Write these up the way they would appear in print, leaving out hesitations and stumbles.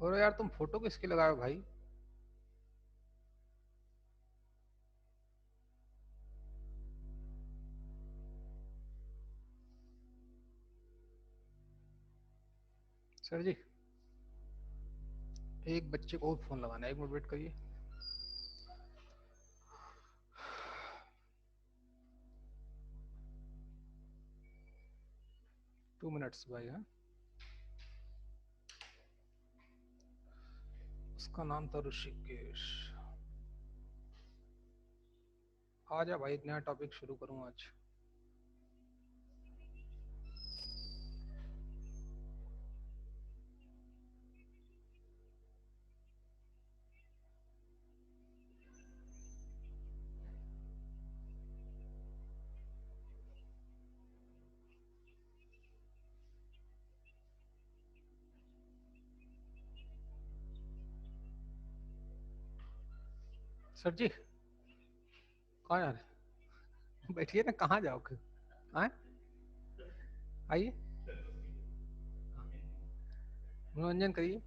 और यार तुम फोटो किसकी लगाए हो भाई? सर जी, एक बच्चे को फोन लगाना है, 1 मिनट वेट करिए। टू मिनट्स भाई। हाँ, उसका नाम था ऋषिकेश। आ जा भाई, एक नया टॉपिक शुरू करूँ आज। सर जी, कहाँ जा रहे? बैठिए ना, कहाँ जाओगे? आए, आइए, मनोरंजन करिए।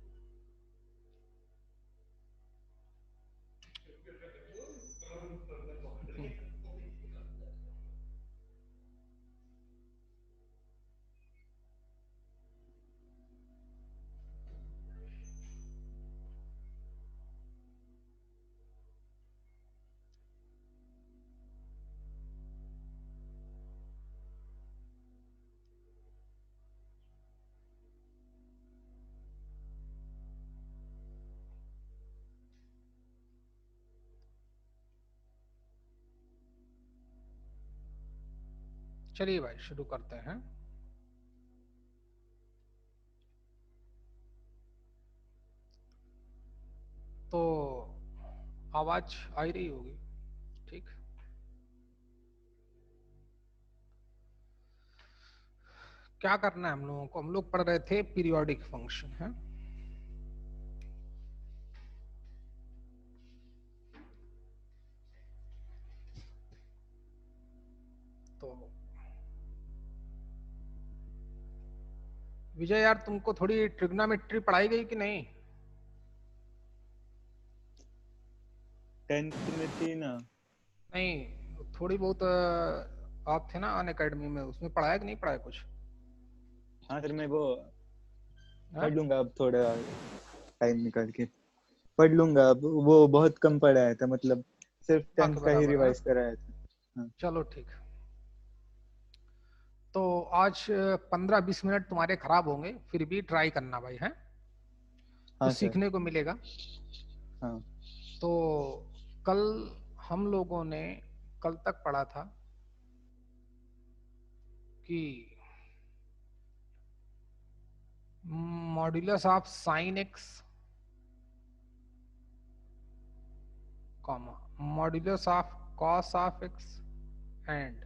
चलिए भाई, शुरू करते हैं। तो आवाज आ ही रही होगी, ठीक? क्या करना है हम लोगों को? हम लोग पढ़ रहे थे पीरियोडिक फंक्शन है। तो विजय यार, तुमको थोड़ी ट्रिग्नोमेट्री पढ़ाई गई कि नहीं? 10th में थी ना। नहीं, थोड़ी बहुत आप थे ना अन अकेडमी में, उसमें पढ़ाया कि नहीं पढ़ाया कुछ? हाँ सर, मैं वो हाँ? पढ़ लूंगा अब, थोड़ा टाइम निकाल के पढ़ लूंगा अब। वो बहुत कम पढ़ाया था, मतलब सिर्फ हाँ 10th के का ही बराबर। हाँ, रिवाइज कराया था। हाँ। चलो ठीक। तो आज 15-20 मिनट तुम्हारे खराब होंगे, फिर भी ट्राई करना भाई, है? हाँ कुछ सर। सीखने को मिलेगा। हाँ। तो कल हम लोगों ने कल तक पढ़ा था कि modulus of sine x comma modulus of cos of x and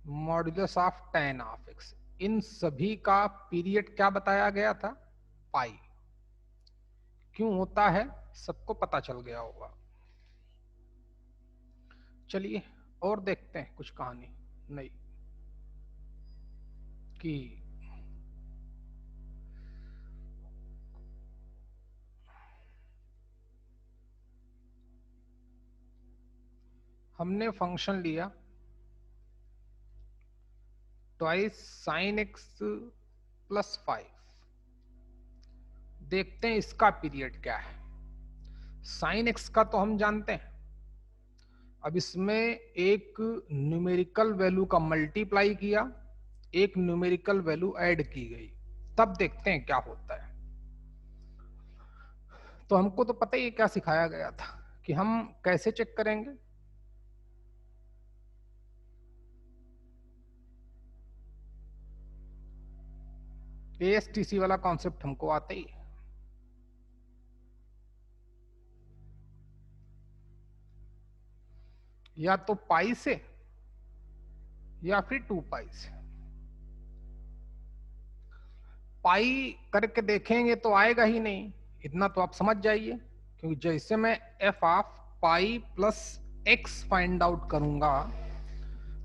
modulus of tan of x, इन सभी का पीरियड क्या बताया गया था? पाई। क्यों होता है सबको पता चल गया होगा। चलिए और देखते हैं कुछ कहानी नई कि हमने फंक्शन लिया ट्वाइस साइन एक्स प्लस 5। देखते हैं इसका पीरियड क्या है। साइन एक्स का तो हम जानते हैं। अब इसमें एक न्यूमेरिकल वैल्यू का मल्टीप्लाई किया, एक न्यूमेरिकल वैल्यू ऐड की गई, तब देखते हैं क्या होता है। तो हमको तो पता ही क्या सिखाया गया था कि हम कैसे चेक करेंगे। एएसटीसी वाला कॉन्सेप्ट हमको आता ही है। या तो पाई से या फिर 2 पाई से। पाई करके देखेंगे तो आएगा ही नहीं, इतना तो आप समझ जाइए। क्योंकि जैसे मैं F of pi plus x find out करूंगा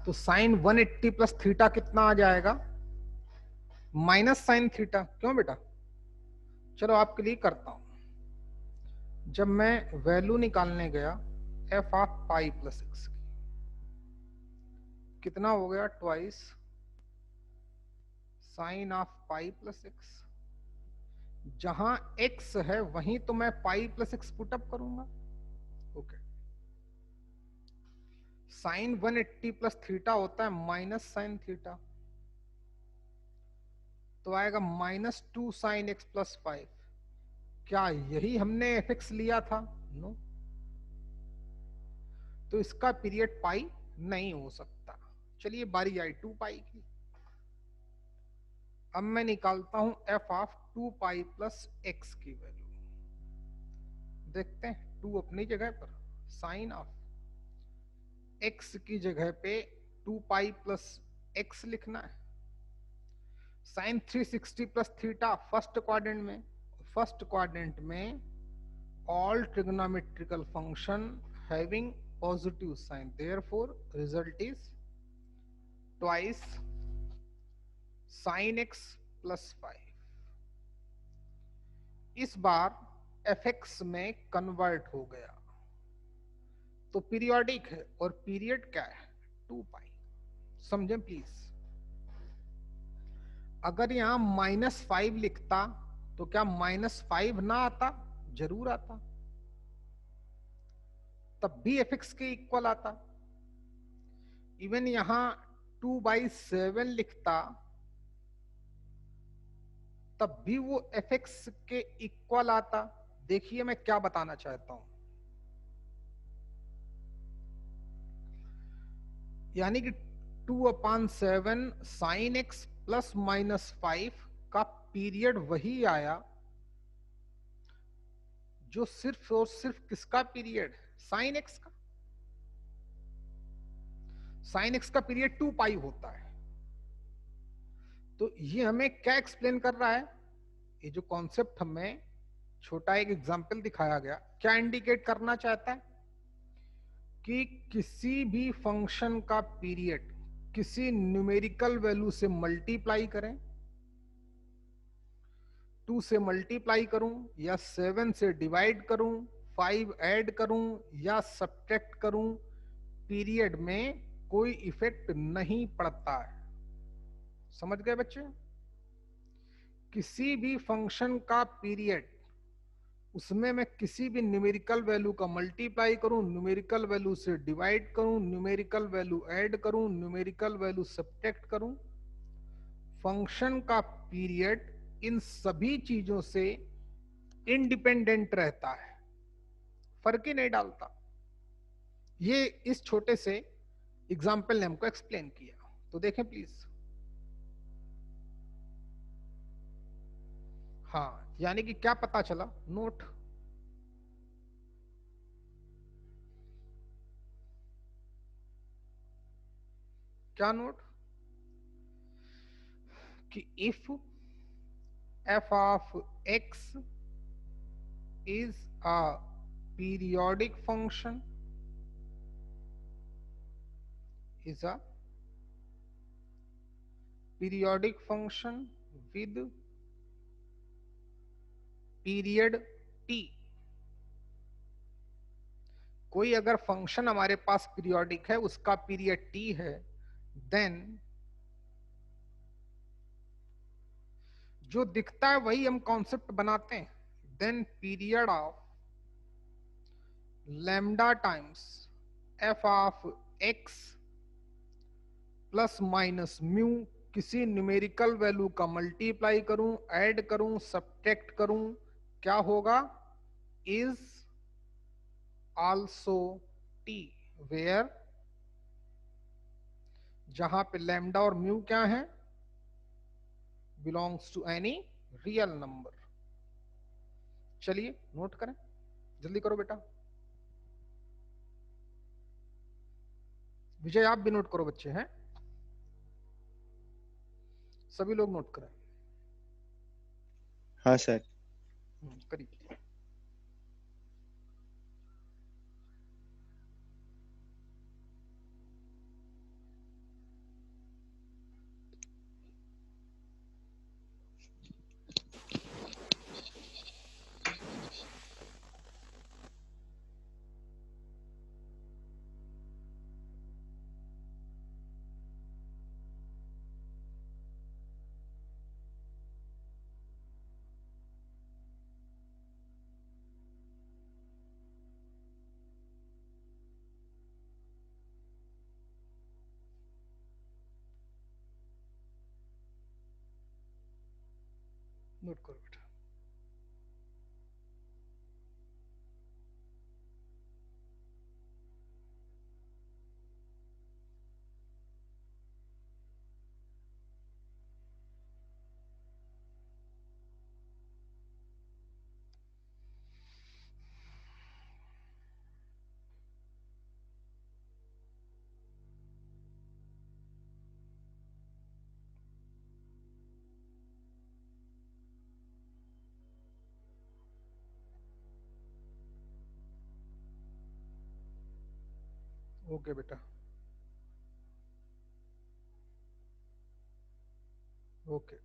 तो साइन 180 प्लस थीटा कितना आ जाएगा? Minus sine theta. क्यों बेटा? चलो आपके लिए करता हूं। जब मैं वैल्यू निकालने गया F of pi plus x की, कितना हो गया, twice sign of pi plus x. जहां एक्स है वहीं तो मैं पाई प्लस एक्स पुटअप करूंगा। ओके, साइन 180 प्लस थीटा होता है माइनस साइन थीटा, तो आएगा -2 साइन एक्स प्लस 5। क्या यही हमने एफ एक्स लिया था? नो, तो इसका पीरियड पाई नहीं हो सकता। चलिए बारी आई 2 पाई की। अब मैं निकालता हूं F of 2 pi plus x की वैल्यू। देखते हैं, 2 अपनी जगह पर, साइन ऑफ एक्स की जगह पे 2 पाई प्लस एक्स लिखना है। Sine 360 plus theta first quadrant में, फर्स्ट क्वाड्रेंट में all trigonometrical function having positive sign, therefore result is twice sin x plus 5। इस बार fx में कन्वर्ट हो गया तो पीरियोडिक है, और पीरियड क्या है, 2 पाई। समझे प्लीज। अगर यहां -5 लिखता तो क्या -5 ना आता? जरूर आता, तब भी fx के इक्वल आता। इवन यहां 2/7 लिखता तब भी वो fx के इक्वल आता। देखिए मैं क्या बताना चाहता हूं, यानी कि 2/7 साइन एक्स प्लस -5 का पीरियड वही आया जो सिर्फ और सिर्फ किसका पीरियड, साइन एक्स का। साइन एक्स का पीरियड 2 पाई होता है। तो ये हमें क्या एक्सप्लेन कर रहा है, ये जो कॉन्सेप्ट हमें छोटा एक एग्जांपल दिखाया गया, क्या इंडिकेट करना चाहता है कि किसी भी फंक्शन का पीरियड किसी न्यूमेरिकल वैल्यू से मल्टीप्लाई करें, 2 से मल्टीप्लाई करूं या 7 से डिवाइड करूं, 5 ऐड करूं या सब्ट्रैक्ट करूं, पीरियड में कोई इफेक्ट नहीं पड़ता है। समझ गए बच्चे? किसी भी फंक्शन का पीरियड, उसमें मैं किसी भी न्यूमेरिकल वैल्यू का मल्टीप्लाई करूं, न्यूमेरिकल वैल्यू से डिवाइड करूं, न्यूमेरिकल वैल्यू ऐड करूं, न्यूमेरिकल वैल्यू सब्ट्रैक्ट करूं, फंक्शन का पीरियड इन सभी चीजों से इंडिपेंडेंट रहता है, फर्क ही नहीं डालता। ये इस छोटे से एग्जाम्पल ने हमको एक्सप्लेन किया, तो देखें प्लीज। हाँ, यानी कि क्या पता चला, नोट, क्या नोट, कि if f of x is a periodic function, is a periodic function with period t। कोई अगर फंक्शन हमारे पास पीरियोडिक है, उसका पीरियड t है, देन जो दिखता है वही हम कॉन्सेप्ट बनाते हैं। Then period of lambda times f of x plus minus mu, किसी न्यूमेरिकल वैल्यू का मल्टीप्लाई करूं, ऐड करूं, सब्ट्रैक्ट करूं, क्या होगा, इज आल्सो टी, वेयर जहां पे लैम्डा और म्यू क्या है, belongs to any real number. चलिए नोट करें, जल्दी करो बेटा। विजय आप भी नोट करो, बच्चे हैं सभी लोग नोट करें। हाँ सर। करिए। नोट करो बेटा। ओके बेटा, ओके।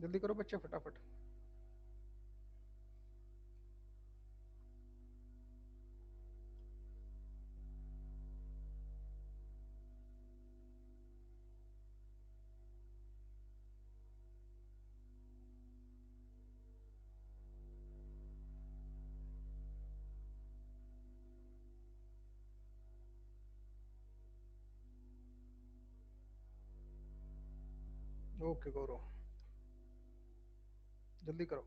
जल्दी करो बच्चे, फटाफट। ओके गौरव, जल्दी करो।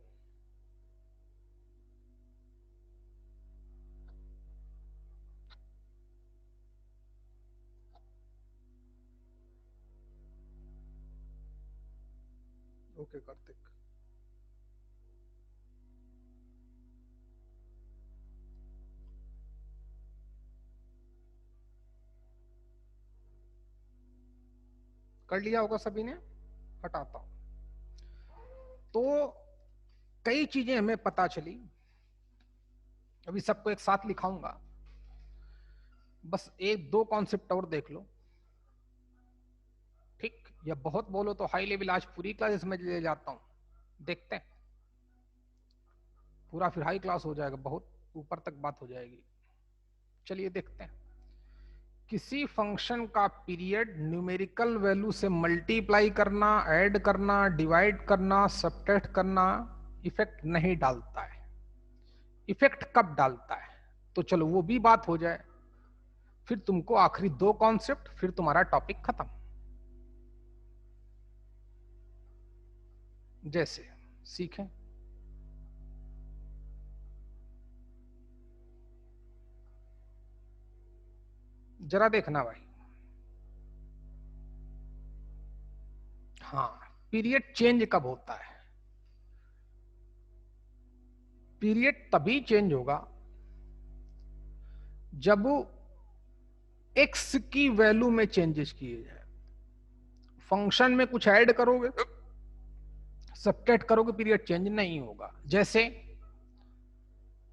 ओके कार्तिक। कर लिया होगा सभी ने, हटाता हूं। तो कई चीजें हमें पता चली, अभी सबको एक साथ लिखाऊंगा, बस एक दो कॉन्सेप्ट और देख लो, ठीक? या बहुत बोलो तो हाई लेवल आज पूरी क्लास इसमें ले जाता हूं, देखते हैं। पूरा फिर हाई क्लास हो जाएगा, बहुत ऊपर तक बात हो जाएगी। चलिए देखते हैं। किसी फंक्शन का पीरियड न्यूमेरिकल वैल्यू से मल्टीप्लाई करना, ऐड करना, डिवाइड करना, सब्ट्रैक्ट करना इफेक्ट नहीं डालता है। इफेक्ट कब डालता है? तो चलो वो भी बात हो जाए, फिर तुमको आखिरी दो कॉन्सेप्ट, फिर तुम्हारा टॉपिक खत्म। जैसे सीखें, जरा देखना भाई। हाँ, पीरियड चेंज कब होता है? पीरियड तभी चेंज होगा जब एक्स की वैल्यू में चेंजेस किए जाए। फंक्शन में कुछ ऐड करोगे, सब्ट्रैक्ट करोगे, पीरियड चेंज नहीं होगा। जैसे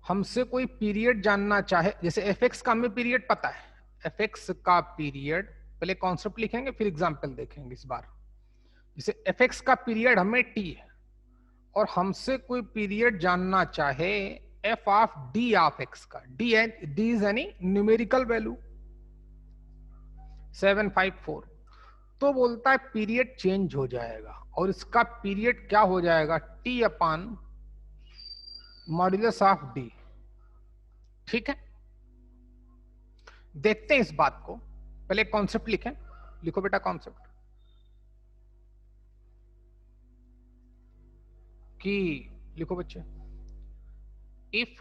हमसे कोई पीरियड जानना चाहे, जैसे एफ एक्स का हमें पीरियड पता है, एफ एक्स का पीरियड, पहले कॉन्सेप्ट लिखेंगे फिर एग्जाम्पल देखेंगे इस बार। जैसे एफ एक्स का पीरियड हमें टी है, और हमसे कोई पीरियड जानना चाहे F of D of X का, D is any numerical value 754, तो बोलता है पीरियड चेंज हो जाएगा, और इसका पीरियड क्या हो जाएगा? T upon modulus of D. ठीक है, देखते हैं इस बात को। पहले कॉन्सेप्ट लिखें, लिखो बेटा कॉन्सेप्ट कि, लिखो बच्चे, if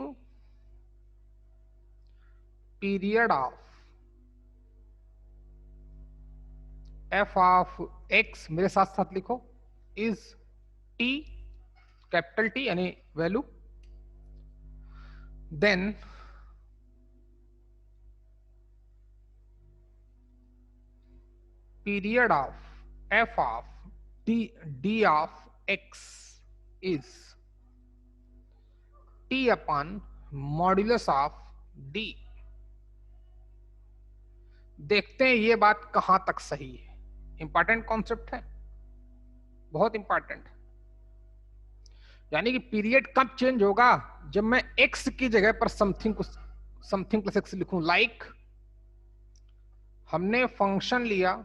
period of f of x, मेरे साथ साथ लिखो, इज टी, कैपिटल टी यानी value, then period of f of d of x is t upon modulus of d। देखते हैं ये बात कहां तक सही है। इंपॉर्टेंट कॉन्सेप्ट है, बहुत इंपॉर्टेंट। यानी कि पीरियड कब चेंज होगा? जब मैं x की जगह पर समथिंग प्लस एक्स लिखूं। लाइक हमने फंक्शन लिया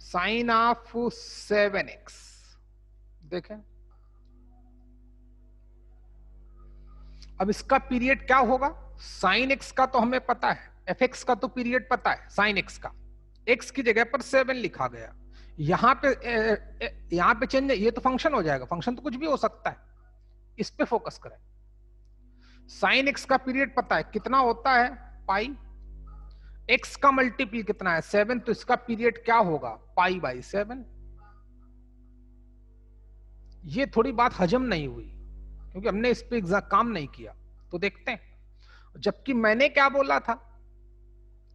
साइन ऑफ 7x, देखें अब इसका पीरियड क्या होगा, साइन एक्स का तो हमें पता है, एफ एक्स का तो पीरियड पता है, साइन एक्स का एक्स की जगह पर 7 लिखा गया, यहां पे चेंज, ये तो फंक्शन हो जाएगा, फंक्शन तो कुछ भी हो सकता है, इस पे फोकस करें। साइन एक्स का पीरियड पता है कितना होता है, पाई, एक्स का मल्टीपल कितना है 7, तो इसका पीरियड क्या होगा, पाई बाई 7। ये थोड़ी बात हजम नहीं हुई क्योंकि हमने इस पे एग्जैक्ट काम नहीं किया, तो देखते हैं। जबकि मैंने क्या बोला था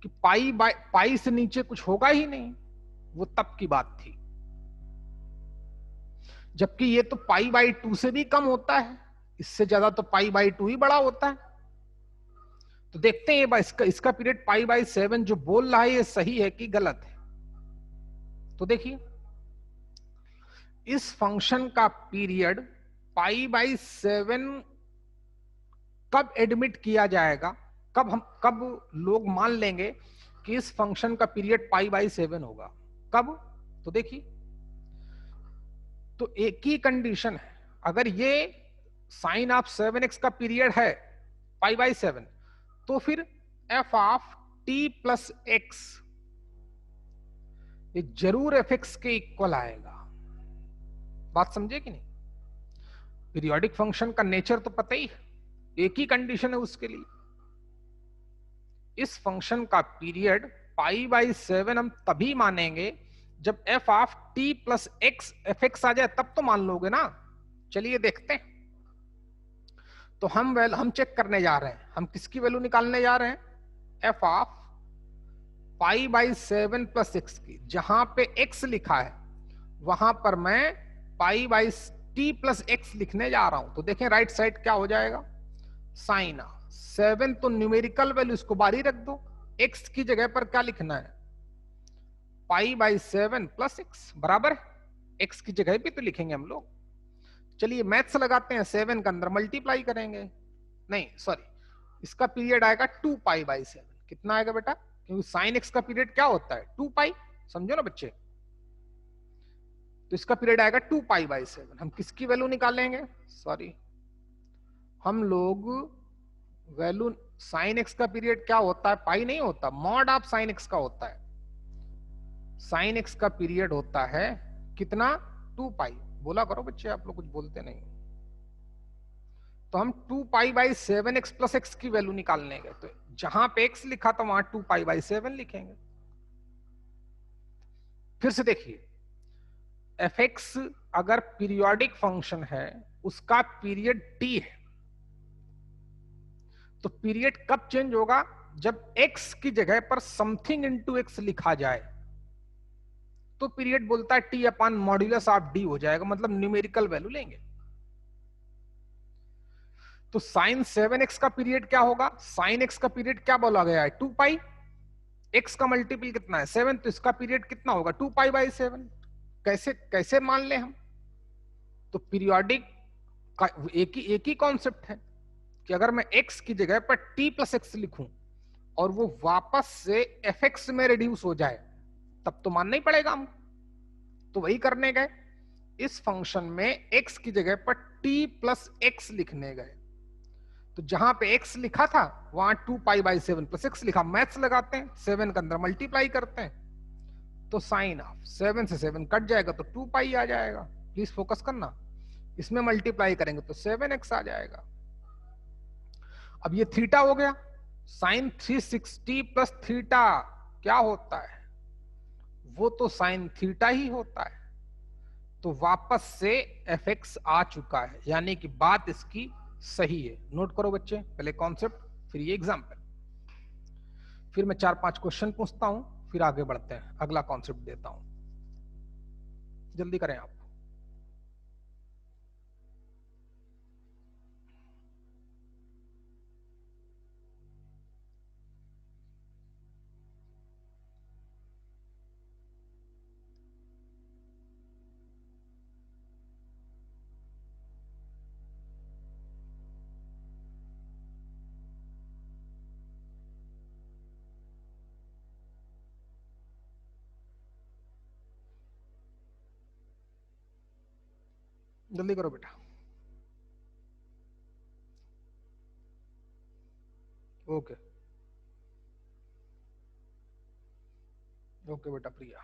कि पाई बाई पाई से नीचे कुछ होगा ही नहीं, वो तब की बात थी, जबकि ये तो पाई बाई 2 से भी कम होता है, इससे ज्यादा तो पाई बाई 2 ही बड़ा होता है। तो देखते हैं इसका पीरियड पाई बाई 7 जो बोल रहा है ये सही है कि गलत है। तो देखिए इस फंक्शन का पीरियड पाई बाई 7 कब एडमिट किया जाएगा, कब लोग मान लेंगे कि इस फंक्शन का पीरियड पाई बाई 7 होगा, कब, तो देखिए, तो एक ही कंडीशन है, अगर ये साइन ऑफ 7x का पीरियड है पाई बाई 7, तो फिर F of T plus x ये जरूर एफ एक्स के इक्वल आएगा। बात समझे कि नहीं, पीरियोडिक फंक्शन का नेचर तो पता ही है, एक ही कंडीशन है उसके लिए, इस फंक्शन का पीरियड पाई बाई 7 हम तभी मानेंगे जब F of T plus X F X आ जाए, तब तो मान लोगे ना। चलिए देखते हैं। तो हम चेक करने जा रहे हैं, हम किसकी वैल्यू निकालने जा रहे हैं, F of pi by 7 plus x की, जहां पे एक्स लिखा है वहां पर मैं pi by T plus x लिखने जा रहा हूं। तो देखें राइट साइड क्या हो जाएगा, साइन 7 तो न्यूमेरिकल वैल्यू, इसको बाहर ही रख दो, एक्स की जगह पर क्या लिखना है, पाई बाई 7 प्लस एक्स बराबर, एक्स की जगह भी तो लिखेंगे हम लोग। चलिए मैथ्स लगाते हैं, 7 के अंदर मल्टीप्लाई करेंगे, नहीं सॉरी, इसका पीरियड आएगा 2 पाई बाई 7, कितना आएगा बेटा, क्योंकि साइन एक्स का पीरियड क्या होता है 2 पाई, समझो ना बच्चे, तो इसका पीरियड आएगा 2 पाई बाई 7। हम किसकी वैल्यू निकालेंगे, सॉरी, हम लोग वैल्यू, साइन एक्स का पीरियड क्या होता है, पाई नहीं होता, मॉड ऑफ साइन एक्स का होता है, साइन एक्स का पीरियड होता है कितना, 2 पाई, बोला करो बच्चे, आप लोग कुछ बोलते नहीं। तो हम 2 pi by 7 x plus x की वैल्यू निकालने गए, तो जहां पे एक्स लिखा था वहां 2 पाई बाई 7 लिखेंगे। फिर से देखिए, एफ एक्स अगर पीरियोडिक फंक्शन है, उसका पीरियड टी है, तो पीरियड कब चेंज होगा, जब एक्स की जगह पर समथिंग इनटू एक्स लिखा जाए, तो पीरियड बोलता है T upon modulus of D हो जाएगा, मतलब न्यूमेरिकल वैल्यू लेंगे। तो साइन 7x का पीरियड क्या होगा, साइन एक्स का पीरियड क्या बोला गया है 2 पाई, एक्स का मल्टीपल कितना है 7, तो इसका पीरियड कितना होगा 2 पाई बाई 7। कैसे कैसे मान ले हम, तो पीरियोडिक का एक ही कॉन्सेप्ट है कि अगर मैं x की जगह पर t प्लस एक्स लिखूं और वो वापस से एफ एक्स में रिड्यूस हो जाए, तब तो मानना ही पड़ेगा हम, तो वही करने गए, इस फंक्शन में x की जगह पर t प्लस एक्स लिखने गए, तो जहां पे x लिखा था वहां 2 पाई बाई 7 प्लस एक्स लिखा, मैथ्स लगाते हैं, 7 के अंदर मल्टीप्लाई करते हैं, तो साइन ऑफ 7 से 7 कट जाएगा तो 2 पाई आ जाएगा, प्लीज फोकस करना, इसमें मल्टीप्लाई करेंगे तो 7x आ जाएगा। अब ये थीटा हो गया, साइन 360 प्लस थीटा क्या होता है, वो तो साइन थीटा ही होता है, तो वापस से एफ एक्स आ चुका है, यानी कि बात इसकी सही है। नोट करो बच्चे, पहले कॉन्सेप्ट फिर ये एग्जाम्पल, फिर मैं 4-5 क्वेश्चन पूछता हूं, फिर आगे बढ़ते हैं, अगला कॉन्सेप्ट देता हूं, जल्दी करें आप। जल्दी करो बेटा। ओके ओके बेटा प्रिया,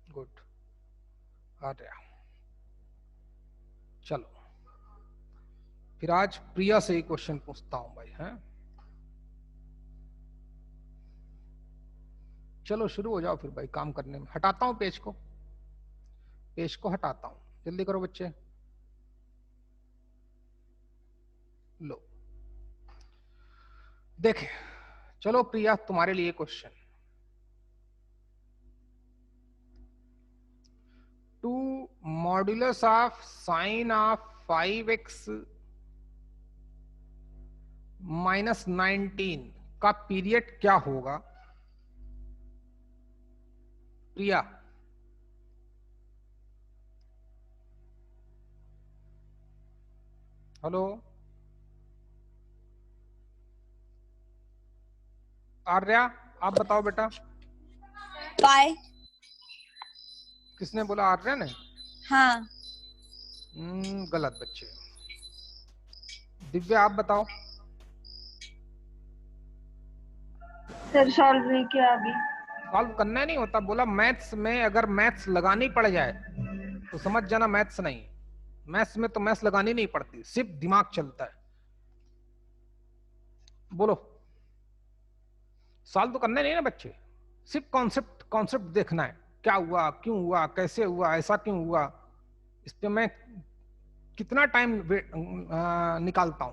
गुड, आ गया। चलो फिर आज प्रिया से ही क्वेश्चन पूछता हूं भाई, हैं? चलो शुरू हो जाओ फिर भाई काम करने में। हटाता हूं पेज को हटाता हूं, जल्दी करो बच्चे। लो देखे, चलो प्रिया तुम्हारे लिए question. 2 modulus of sine of 5x minus 19 का पीरियड क्या होगा? प्रिया हेलो, आर्या आप बताओ बेटा। पाई। किसने बोला? आर्या ने? हाँ। गलत बच्चे। दिव्या आप बताओ। सर सॉल्व नहीं किया अभी। सॉल्व करना नहीं होता, बोला मैथ्स में अगर मैथ्स लगानी पड़ जाए तो समझ जाना मैथ्स नहीं। मैथ्स में तो मैथ्स लगानी नहीं पड़ती, सिर्फ दिमाग चलता है। बोलो, सॉल्व तो करना नहीं ना बच्चे, सिर्फ कॉन्सेप्ट देखना है। क्या हुआ, क्यों हुआ, कैसे हुआ, ऐसा क्यों हुआ, इस पे मैं कितना टाइम निकालता हूं,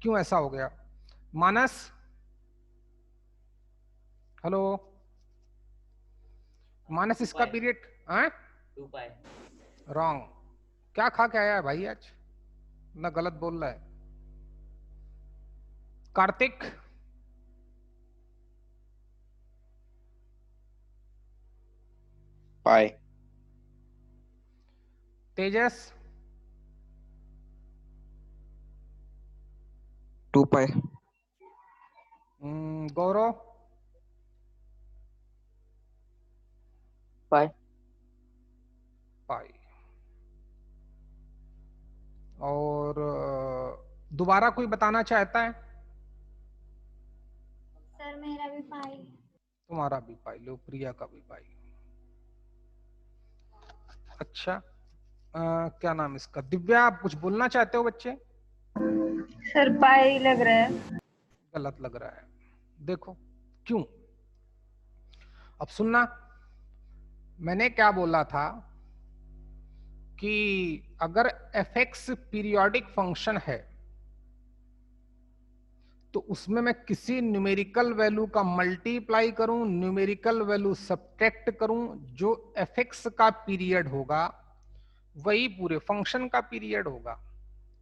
क्यों ऐसा हो गया। मानस हेलो, मानस इसका पीरियड 2 पाई। रॉन्ग। क्या खा के आया है भाई आज, ना गलत बोल रहा है। कार्तिक पाई। तेजस 2 पाई। गौरव पाई। पाई। और दोबारा कोई बताना चाहता है? सर मेरा भी पाई। तुम्हारा भी पाई, लो प्रिया का भी पाई। अच्छा क्या नाम इसका, दिव्या आप कुछ बोलना चाहते हो बच्चे? सर पाई लग रहा है। गलत लग रहा है, देखो क्यों। अब सुनना, मैंने क्या बोला था कि अगर fx पीरियोडिक फंक्शन है तो उसमें मैं किसी न्यूमेरिकल वैल्यू का मल्टीप्लाई करूं, न्यूमेरिकल वैल्यू सब्ट्रैक्ट करूं, जो fx का पीरियड होगा वही पूरे फंक्शन का पीरियड होगा।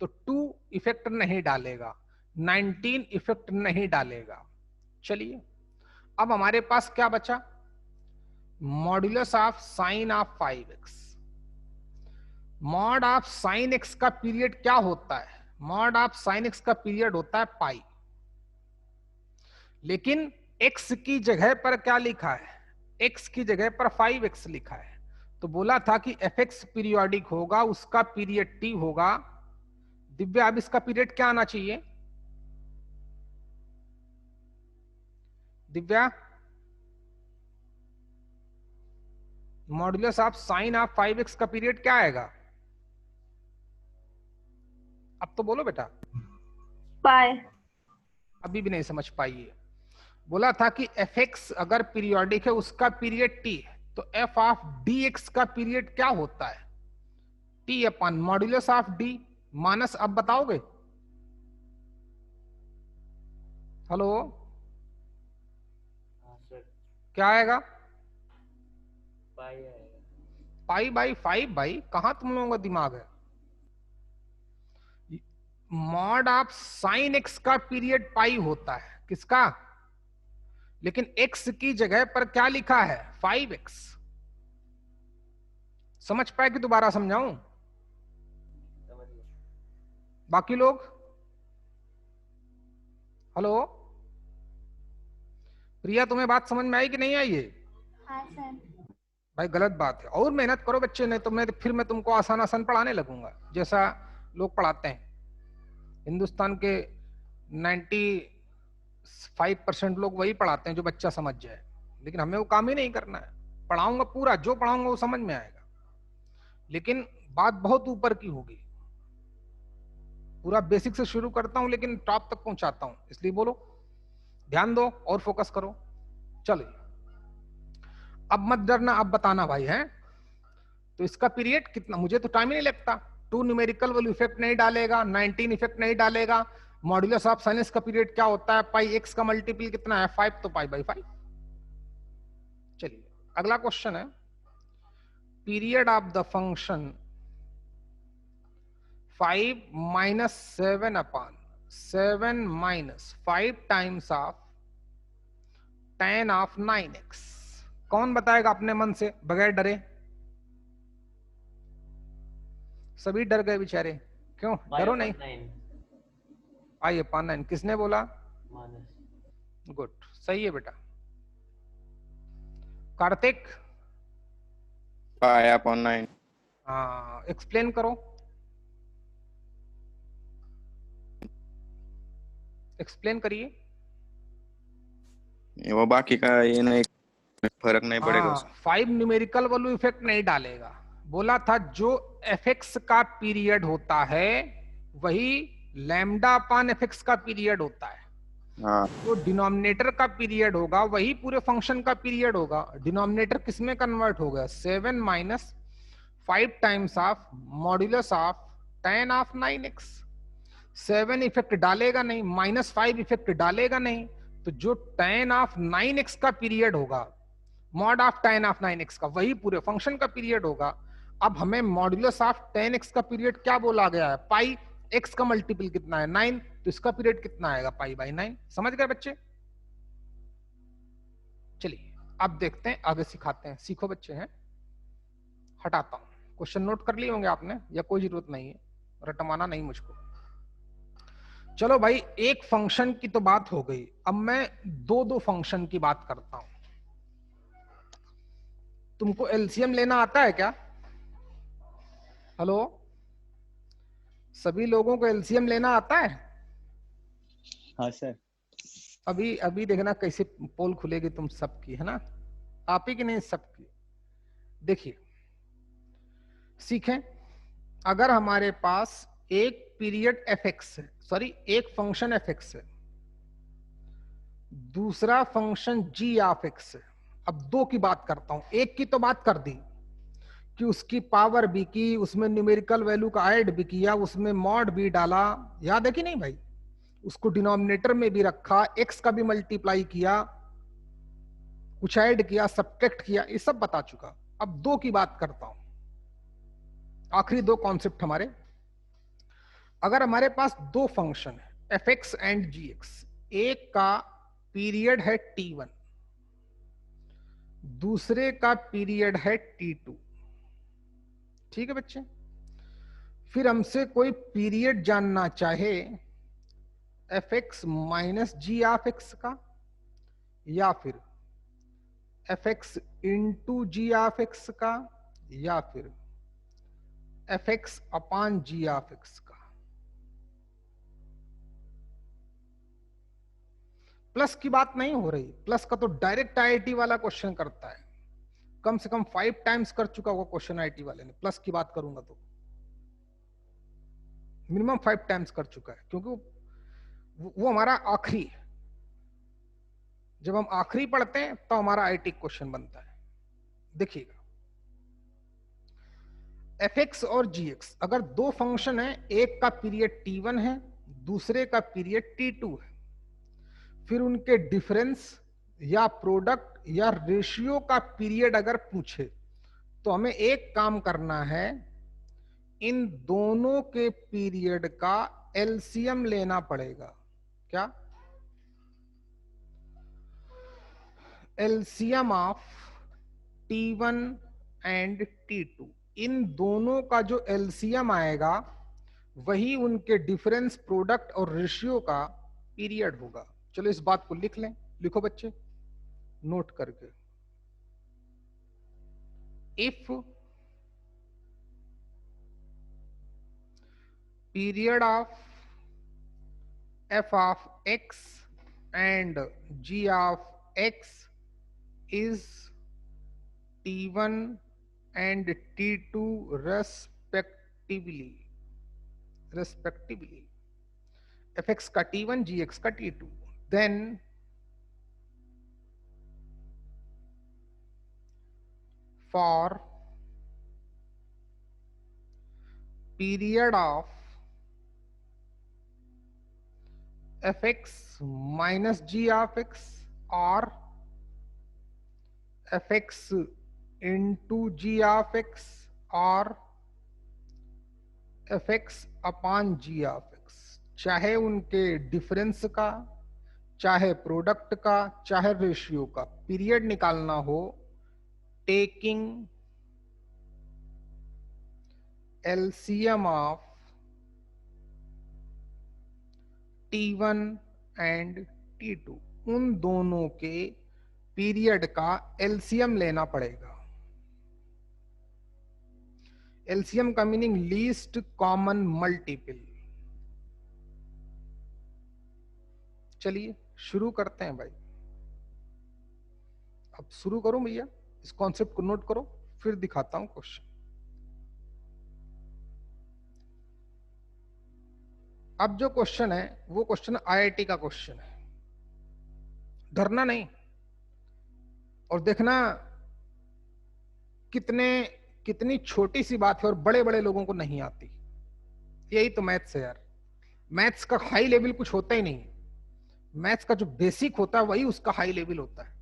तो 2 इफेक्ट नहीं डालेगा, 19 इफेक्ट नहीं डालेगा। चलिए अब हमारे पास क्या बचा? Modulus of sine of 5x। Mod of sine x का पीरियड क्या होता है? मॉड ऑफ साइन x का पीरियड होता है पाई। लेकिन x की जगह पर क्या लिखा है? x की जगह पर 5x लिखा है। तो बोला था कि fx पीरियोडिक होगा, उसका पीरियड t होगा। दिव्या अब इसका पीरियड क्या आना चाहिए? Divya, modulus of sine of 5x का पीरियड क्या आएगा? अब तो बोलो बेटा। पाई। अभी भी नहीं समझ पाई है। बोला था कि fx अगर पीरियोडिक है उसका पीरियड t है, तो f ऑफ dx का पीरियड क्या होता है? t upon modulus of d। मानस अब बताओगे? हेलो, क्या आएगा? पाई आएगा। पाई बाई 5 भाई, कहां तुम लोगों का दिमाग है? मॉड ऑफ साइन x का पीरियड पाई होता है, किसका? लेकिन x की जगह पर क्या लिखा है? 5x। समझ पाए कि दोबारा समझाऊं? बाकी लोग हेलो, प्रिया तुम्हें बात समझ में आई कि नहीं आई है? हाँ सर। भाई गलत बात है, और मेहनत करो बच्चे, नहीं तो फिर मैं तुमको आसान आसान पढ़ाने लगूंगा जैसा लोग पढ़ाते हैं। हिंदुस्तान के 5% लोग वही पढ़ाते हैं जो बच्चा समझ जाए, लेकिन हमें वो काम ही नहीं करना है। पढ़ाऊंगा पूरा, जो पढ़ाऊंगा वो समझ में आएगा, लेकिन बात बहुत ऊपर की होगी। पूरा बेसिक से शुरू करता हूं लेकिन टॉप तक पहुंचाता हूं, इसलिए बोलो ध्यान दो और फोकस करो। चलो अब मत डरना, अब बताना भाई है। तो इसका पीरियड कितना, मुझे तो टाइम ही नहीं लगता। 2 न्यूमेरिकल वैल्यू इफेक्ट नहीं डालेगा, 19 इफेक्ट नहीं डालेगा। मॉड्यूलस ऑफ साइनस का पीरियड क्या होता है, पाई एक्स का मल्टीपल कितना है 5, तो पाई बाई 5। चलिए अगला क्वेश्चन है, period of the function 5 minus 7 upon 7 minus 5 times of tan of 9x। कौन बताएगा अपने मन से बगैर डरे? सभी डर गए बेचारे, क्यों? डरो नहीं। आई अपॉन 9 किसने बोला? गुड, सही है बेटा। Kartik pi upon 9। हाँ, एक्सप्लेन करो, एक्सप्लेन करिए। वो बाकी का ये नहीं, फर्क नहीं पड़ेगा उसमें। 5 न्यूमेरिकल वैल्यू इफेक्ट नहीं डालेगा, बोला था जो fx का पीरियड होता है वही लैम्डा अपॉन fx का पीरियड होता है। हाँ जो डिनोमिनेटर का पीरियड होगा वही पूरे फंक्शन का पीरियड होगा। डिनोमिनेटर किसमें कन्वर्ट हो गया? 7 minus 5 times of modulus of tan of 9x। 7 effect डालेगा नहीं, माइनस 5 इफेक्ट डालेगा नहीं, तो जो tan ऑफ 9x का पीरियड होगा, mod of tan of 9x का, वही पूरे फंक्शन का पीरियड होगा। अब हमें मॉड्यूलस ऑफ tan x का पीरियड क्या बोला गया है? पाई x का मल्टीपल कितना है? 9, तो इसका पीरियड कितना आएगा? Pi by 9। समझ गए बच्चे? चलिए अब देखते हैं, आगे सिखाते हैं। सीखो बच्चे हैं, हटाता हूं। क्वेश्चन नोट कर लिए होंगे आपने, या कोई जरूरत नहीं है, रटवाना नहीं मुझको। चलो भाई, एक फंक्शन की तो बात हो गई, अब मैं दो फंक्शन की बात करता हूं। तुमको एलसीएम लेना आता है क्या? हेलो, सभी लोगों को एलसीएम लेना आता है? हाँ सर। अभी अभी देखना कैसे पोल खुलेगी तुम सबकी, है ना? आप ही की नहीं, सबकी। देखिए सीखें, अगर हमारे पास एक पीरियड fx है, सॉरी एक फंक्शन fx है, दूसरा फंक्शन g ऑफ x है। अब दो की बात करता हूं, एक की तो बात कर दी कि उसकी पावर भी की, उसमें न्यूमेरिकल वैल्यू का ऐड भी किया, उसमें मॉड भी डाला, याद है कि नहीं भाई? उसको डिनोमिनेटर में भी रखा, x का भी मल्टीप्लाई किया, कुछ ऐड किया, सब्ट्रैक्ट किया, ये सब बता चुका। अब दो की बात करता हूं, आखिरी दो कॉन्सेप्ट हमारे। अगर हमारे पास दो फंक्शन है fx एंड gx, एक का पीरियड है t1, दूसरे का पीरियड है t2, ठीक है बच्चे? फिर हमसे कोई पीरियड जानना चाहे fx minus g of x का, या फिर fx into G of x का, या फिर fx upon g of x का। प्लस की बात नहीं हो रही, प्लस का तो डायरेक्ट आईआईटी वाला क्वेश्चन करता है, कम से कम 5 टाइम्स कर चुका होगा क्वेश्चन आईआईटी वाले ने। प्लस की बात करूंगा तो मिनिमम 5 टाइम्स कर चुका है, क्योंकि वो हमारा आखिरी है। जब हम आखिरी पढ़ते हैं तो हमारा आईआईटी क्वेश्चन बनता है। देखिएगा, fx और gx अगर दो फंक्शन है, एक का पीरियड t1 है, दूसरे का पीरियड t2 है, फिर उनके डिफरेंस या प्रोडक्ट या रेशियो का पीरियड अगर पूछे तो हमें एक काम करना है, इन दोनों के पीरियड का एलसीएम लेना पड़ेगा। क्या? LCM of t1 and t2, इन दोनों का जो एलसीएम आएगा वही उनके डिफरेंस, प्रोडक्ट और रेशियो का पीरियड होगा। चलो इस बात को लिख लें, लिखो बच्चे नोट करके। If period of f of x and g of x is t1 and t2 respectively fx का t1 gx का t2, then for period of fx minus g of x or fx into g of x or fx upon g of x, चाहे उनके difference का, चाहे product का, चाहे ratio का period निकालना हो, taking LCM of T1 and T2, उन दोनों के पीरियड का LCM लेना पड़ेगा। LCM का मीनिंग लीस्ट कॉमन मल्टीपल। चलिए शुरू करते हैं भाई। अब शुरू करो भैया, इस कॉन्सेप्ट को नोट करो, फिर दिखाता हूं क्वेश्चन। अब जो क्वेश्चन है वो क्वेश्चन IIT का क्वेश्चन है, डरना नहीं और देखना कितनी छोटी सी बात है और बड़े बड़े लोगों को नहीं आती। यही तो मैथ्स है यार। मैथ्स का हाई लेवल कुछ होता ही नहीं, मैथ्स का जो बेसिक होता है वही उसका हाई लेवल होता है।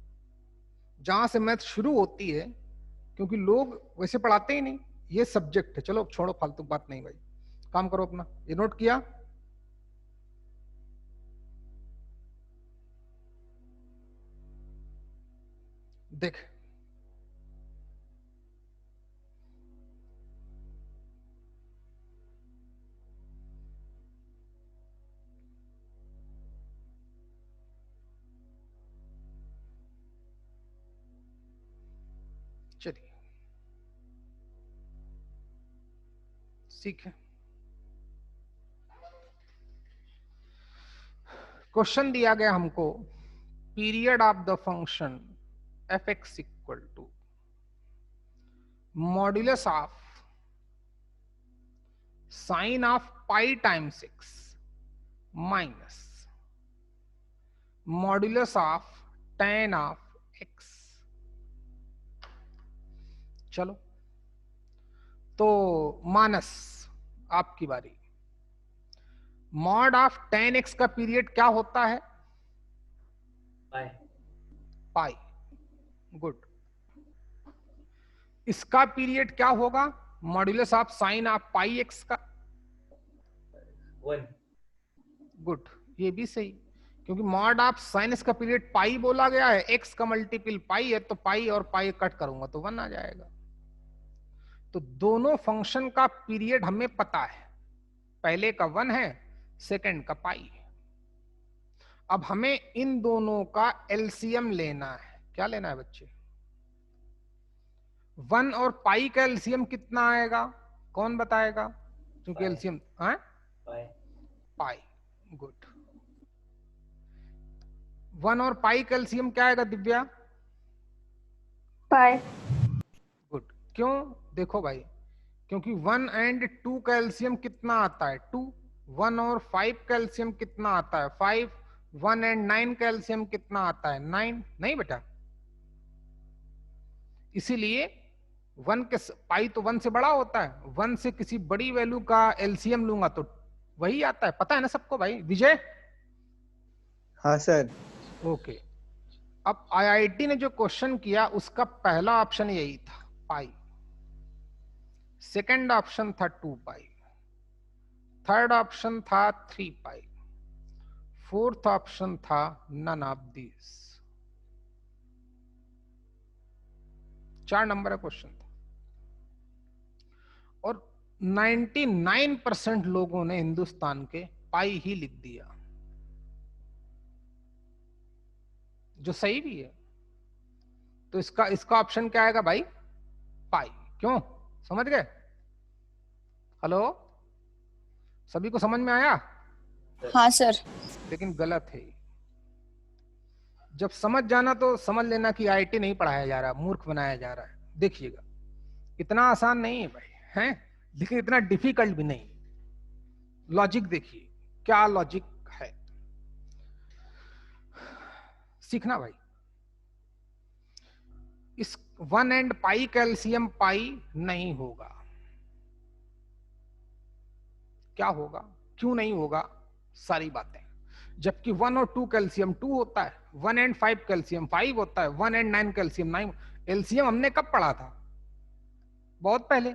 जहां से मैथ्स शुरू होती है, क्योंकि लोग वैसे पढ़ाते ही नहीं, ये सब्जेक्ट है। चलो छोड़ो फालतू बात नहीं भाई, काम करो अपना। ये नोट किया? देख चलिए सीखें। क्वेश्चन दिया गया हमको, period of the function fx equal to modulus of sine of pi times x minus modulus of tan of x। चलो तो मानस आपकी बारी। मॉड ऑफ tan x का पीरियड क्या होता है? पाई। गुड। इसका पीरियड क्या होगा? Modulus of sine of pi x का 1। गुड, ये भी सही, क्योंकि मॉड ऑफ साइन x का पीरियड पाई बोला गया है, x का मल्टीपल पाई है, तो पाई और पाई कट करूंगा तो 1 आ जाएगा। तो दोनों फंक्शन का पीरियड हमें पता है, पहले का 1 है, सेकंड का पाई है। अब हमें इन दोनों का एलसीएम लेना है। क्या लेना है बच्चे? 1 और पाई का एलसीएम कितना आएगा? कौन बताएगा? क्योंकि एलसीएम पाई। गुड। 1 और पाई का एलसीएम क्या आएगा दिव्या? पाई। गुड। क्यों? देखो भाई, क्योंकि 1 एंड 2 का एलसीएम कितना आता है? 2। 1 और 5 का एलसीएम कितना आता है? 5। 1 एंड 9 का एलसीएम कितना आता है? 9। नहीं बेटा, इसीलिए 1 के पाई तो 1 से बड़ा होता है, 1 से किसी बड़ी वैल्यू का एलसीएम लूंगा तो वही आता है। पता है ना सबको भाई? विजय? हाँ सर। ओके। अब आईआईटी ने जो क्वेश्चन किया उसका पहला ऑप्शन यही था, पाई। सेकंड ऑप्शन था 2 पाई, थर्ड ऑप्शन था 3 पाई, फोर्थ ऑप्शन था नन ऑफ दिस। 4 नंबर का क्वेश्चन था और 99% लोगों ने हिंदुस्तान के पाई ही लिख दिया, जो सही भी है। तो इसका ऑप्शन क्या आएगा भाई? पाई। क्यों? समझ गए? हेलो, सभी को समझ में आया? हाँ सर। लेकिन गलत है, जब समझ जाना तो समझ लेना कि आईटी नहीं पढ़ाया जा रहा, मूर्ख बनाया जा रहा है। देखिएगा, इतना आसान नहीं है भाई, है, लेकिन इतना डिफिकल्ट भी नहीं। लॉजिक देखिए, क्या लॉजिक है, सीखना भाई। इस 1 एंड पाई का एलसीएम पाई नहीं होगा। क्या होगा, क्यों नहीं होगा, सारी बातें। जबकि 1 और 2 कैल्शियम 2 होता है, 1 एंड 5 कैल्शियम 5 होता है, 1 एंड 9 कैल्शियम 9। एलसीएम हमने कब पढ़ा था, बहुत पहले,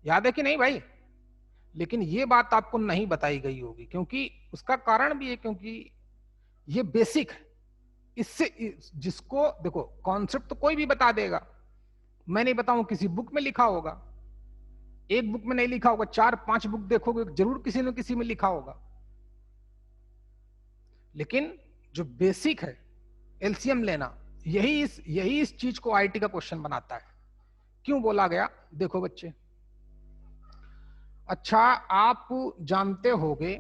याद है कि नहीं भाई? लेकिन ये बात आपको नहीं बताई गई होगी, क्योंकि उसका कारण भी है, क्योंकि ये बेसिक है। इससे जिसको देखो, कॉन्सेप्ट तो कोई भी बता देगा, मैं नहीं बताऊं, किसी बुक में लिखा होगा, एक बुक में नहीं लिखा होगा, 4-5 बुक देखोगे जरूर किसी न किसी में लिखा होगा। लेकिन जो बेसिक है एलसीएम लेना, यही इस चीज को आईटी का क्वेश्चन बनाता है। क्यों बोला गया, देखो बच्चे। अच्छा, आप जानते होगे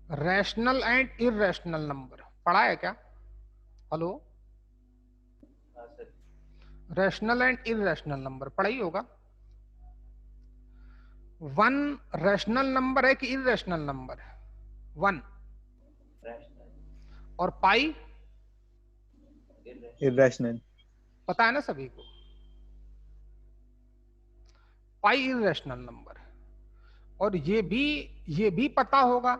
रैशनल एंड इररेशनल नंबर, पढ़ा है क्या? हेलो, हाँ sir. Rational and irrational number पढ़ा ही होगा। 1 रैशनल नंबर है कि इररेशनल नंबर है? 1। रैशनल। और पाई इररेशनल। पता है ना सभी को, पाई इररेशनल नंबर है। और ये भी पता होगा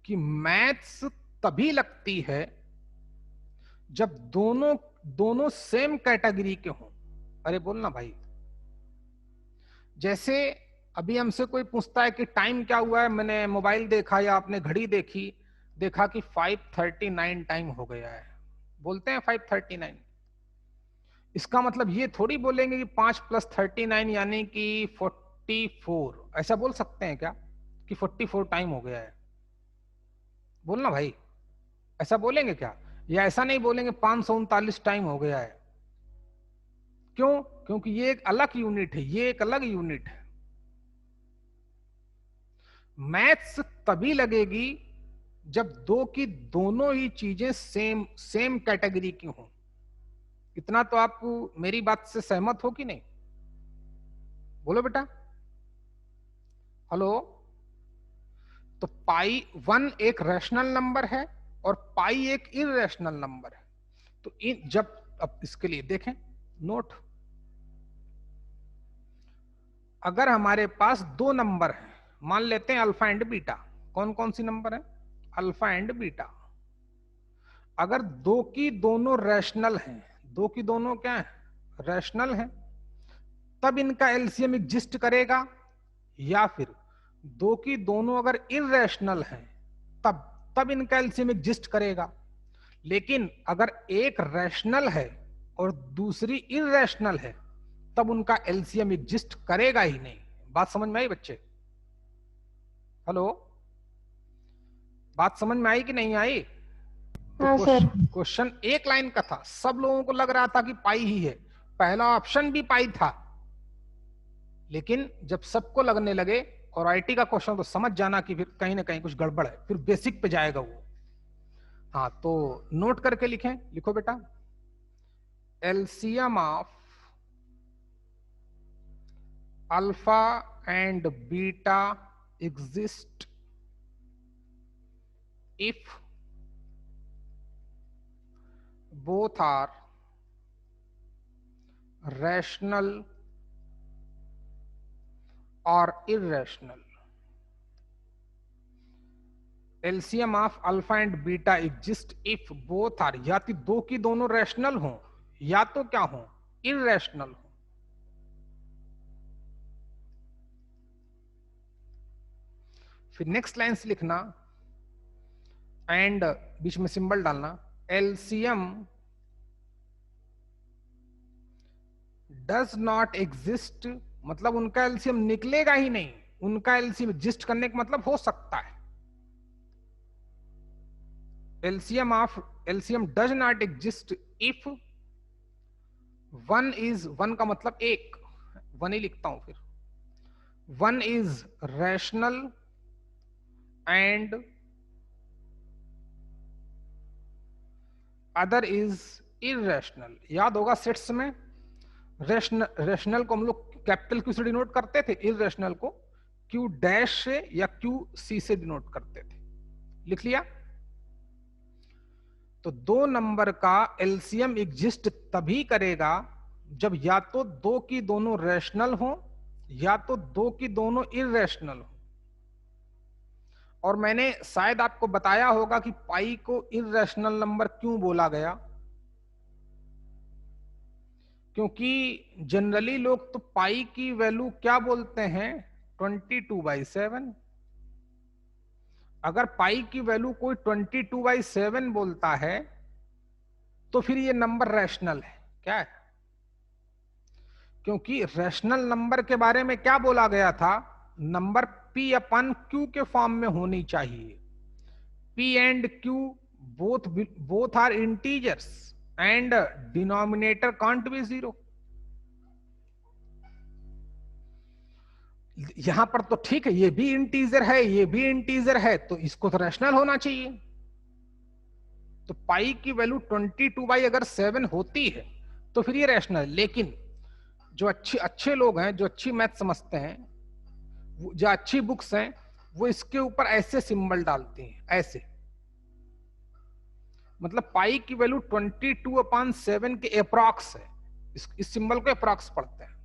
कि मैथ्स तभी लगती है जब दोनों सेम कैटेगरी के हों। अरे बोलना भाई, जैसे अभी हमसे कोई पूछता है कि टाइम क्या हुआ है, मैंने मोबाइल देखा या आपने घड़ी देखी, देखा कि 5:39 टाइम हो गया है, बोलते हैं 5:39। इसका मतलब ये थोड़ी बोलेंगे कि 5 + 39 यानी कि 44। ऐसा बोल सकते हैं क्या कि 44 टाइम हो गया है? बोलना भाई, ऐसा बोलेंगे क्या? या ऐसा नहीं बोलेंगे 539 टाइम हो गया है। क्यों? क्योंकि ये एक अलग यूनिट है, ये एक अलग यूनिट है। मैथ्स तभी लगेगी जब दो की दोनों ही चीजें सेम कैटेगरी की हों। इतना तो आप मेरी बात से सहमत हो कि नहीं? बोलो बेटा, हेलो। तो पाई 1 एक रैशनल नंबर है और पाई एक इररेशनल नंबर है। तो जब, अब इसके लिए देखें नोट, अगर हमारे पास 2 नंबर हैं, मान लेते हैं अल्फा एंड बीटा। कौन कौन सी नंबर है? Alpha and beta. अगर दो की दोनों रैशनल हैं, दो की दोनों क्या है, रैशनल हैं, तब इनका एलसीएम एग्जिस्ट करेगा। या फिर दो की दोनों अगर इररेशनल हैं, तब इनका एलसीएम एग्जिस्ट करेगा। लेकिन अगर एक रैशनल है और दूसरी इररेशनल है, तब उनका एलसीएम एग्जिस्ट करेगा ही नहीं। बात समझ में आई बच्चे? हेलो, बात समझ में आई कि नहीं आई? हाँ सर। क्वेश्चन एक लाइन का था, सब लोगों को लग रहा था कि पाई ही है, पहला ऑप्शन भी पाई था। लेकिन जब सबको लगने लगे, और आईटी का क्वेश्चन तो समझ जाना कि फिर कहीं ना कहीं कुछ गड़बड़ है, फिर बेसिक पे जाएगा वो। हाँ, तो नोट करके लिखें, लिखो बेटा, LCM of alpha and beta exist if both are rational or irrational. LCM of alpha and beta exist if both are, या तो दो की दोनों रैशनल हों या तो क्या हों, इररेशनल हों। फिर नेक्स्ट लाइन से लिखना, एंड बीच में सिंबल डालना, एलसीएम डज नॉट एग्जिस्ट, मतलब उनका एलसीएम निकलेगा ही नहीं। उनका एलसीएम एग्जिस्ट करने का मतलब हो सकता है। LCM does not exist if 1 का मतलब एक, 1 ही लिखता हूं फिर, 1 is rational and other is irrational. याद होगा सेट्स में रेशनल को हम लोग कैपिटल क्यू से डिनोट करते थे, इरेशनल को क्यू डैश से या क्यू सी से डिनोट करते थे। लिख लिया? तो दो नंबर का एलसीएम एग्जिस्ट तभी करेगा जब या तो दो की दोनों रैशनल हो या तो दो की दोनों इरेशनल हो। और मैंने शायद आपको बताया होगा कि पाई को इरेशनल नंबर क्यों बोला गया, क्योंकि जनरली लोग तो पाई की वैल्यू क्या बोलते हैं, 22/7। अगर पाई की वैल्यू कोई 22/7 बोलता है तो फिर ये नंबर रैशनल है। क्या है? क्योंकि रैशनल नंबर के बारे में क्या बोला गया था, नंबर P अपन Q के फॉर्म में होनी चाहिए। P and Q both are integers and denominator can't be 0। यहां पर तो ठीक है, ये भी इंटीजर है ये भी इंटीजर है, तो इसको तो रैशनल होना चाहिए। तो पाई की वैल्यू 22/7 होती है तो फिर ये रैशनल। लेकिन जो अच्छे लोग हैं, जो अच्छी मैथ समझते हैं, जो अच्छी बुक्स हैं, वो इसके ऊपर ऐसे सिंबल डालती हैं, ऐसे। मतलब पाई की वैल्यू 22/7 के अप्रॉक्स है, इस सिंबल को अप्रॉक्स पढ़ते हैं।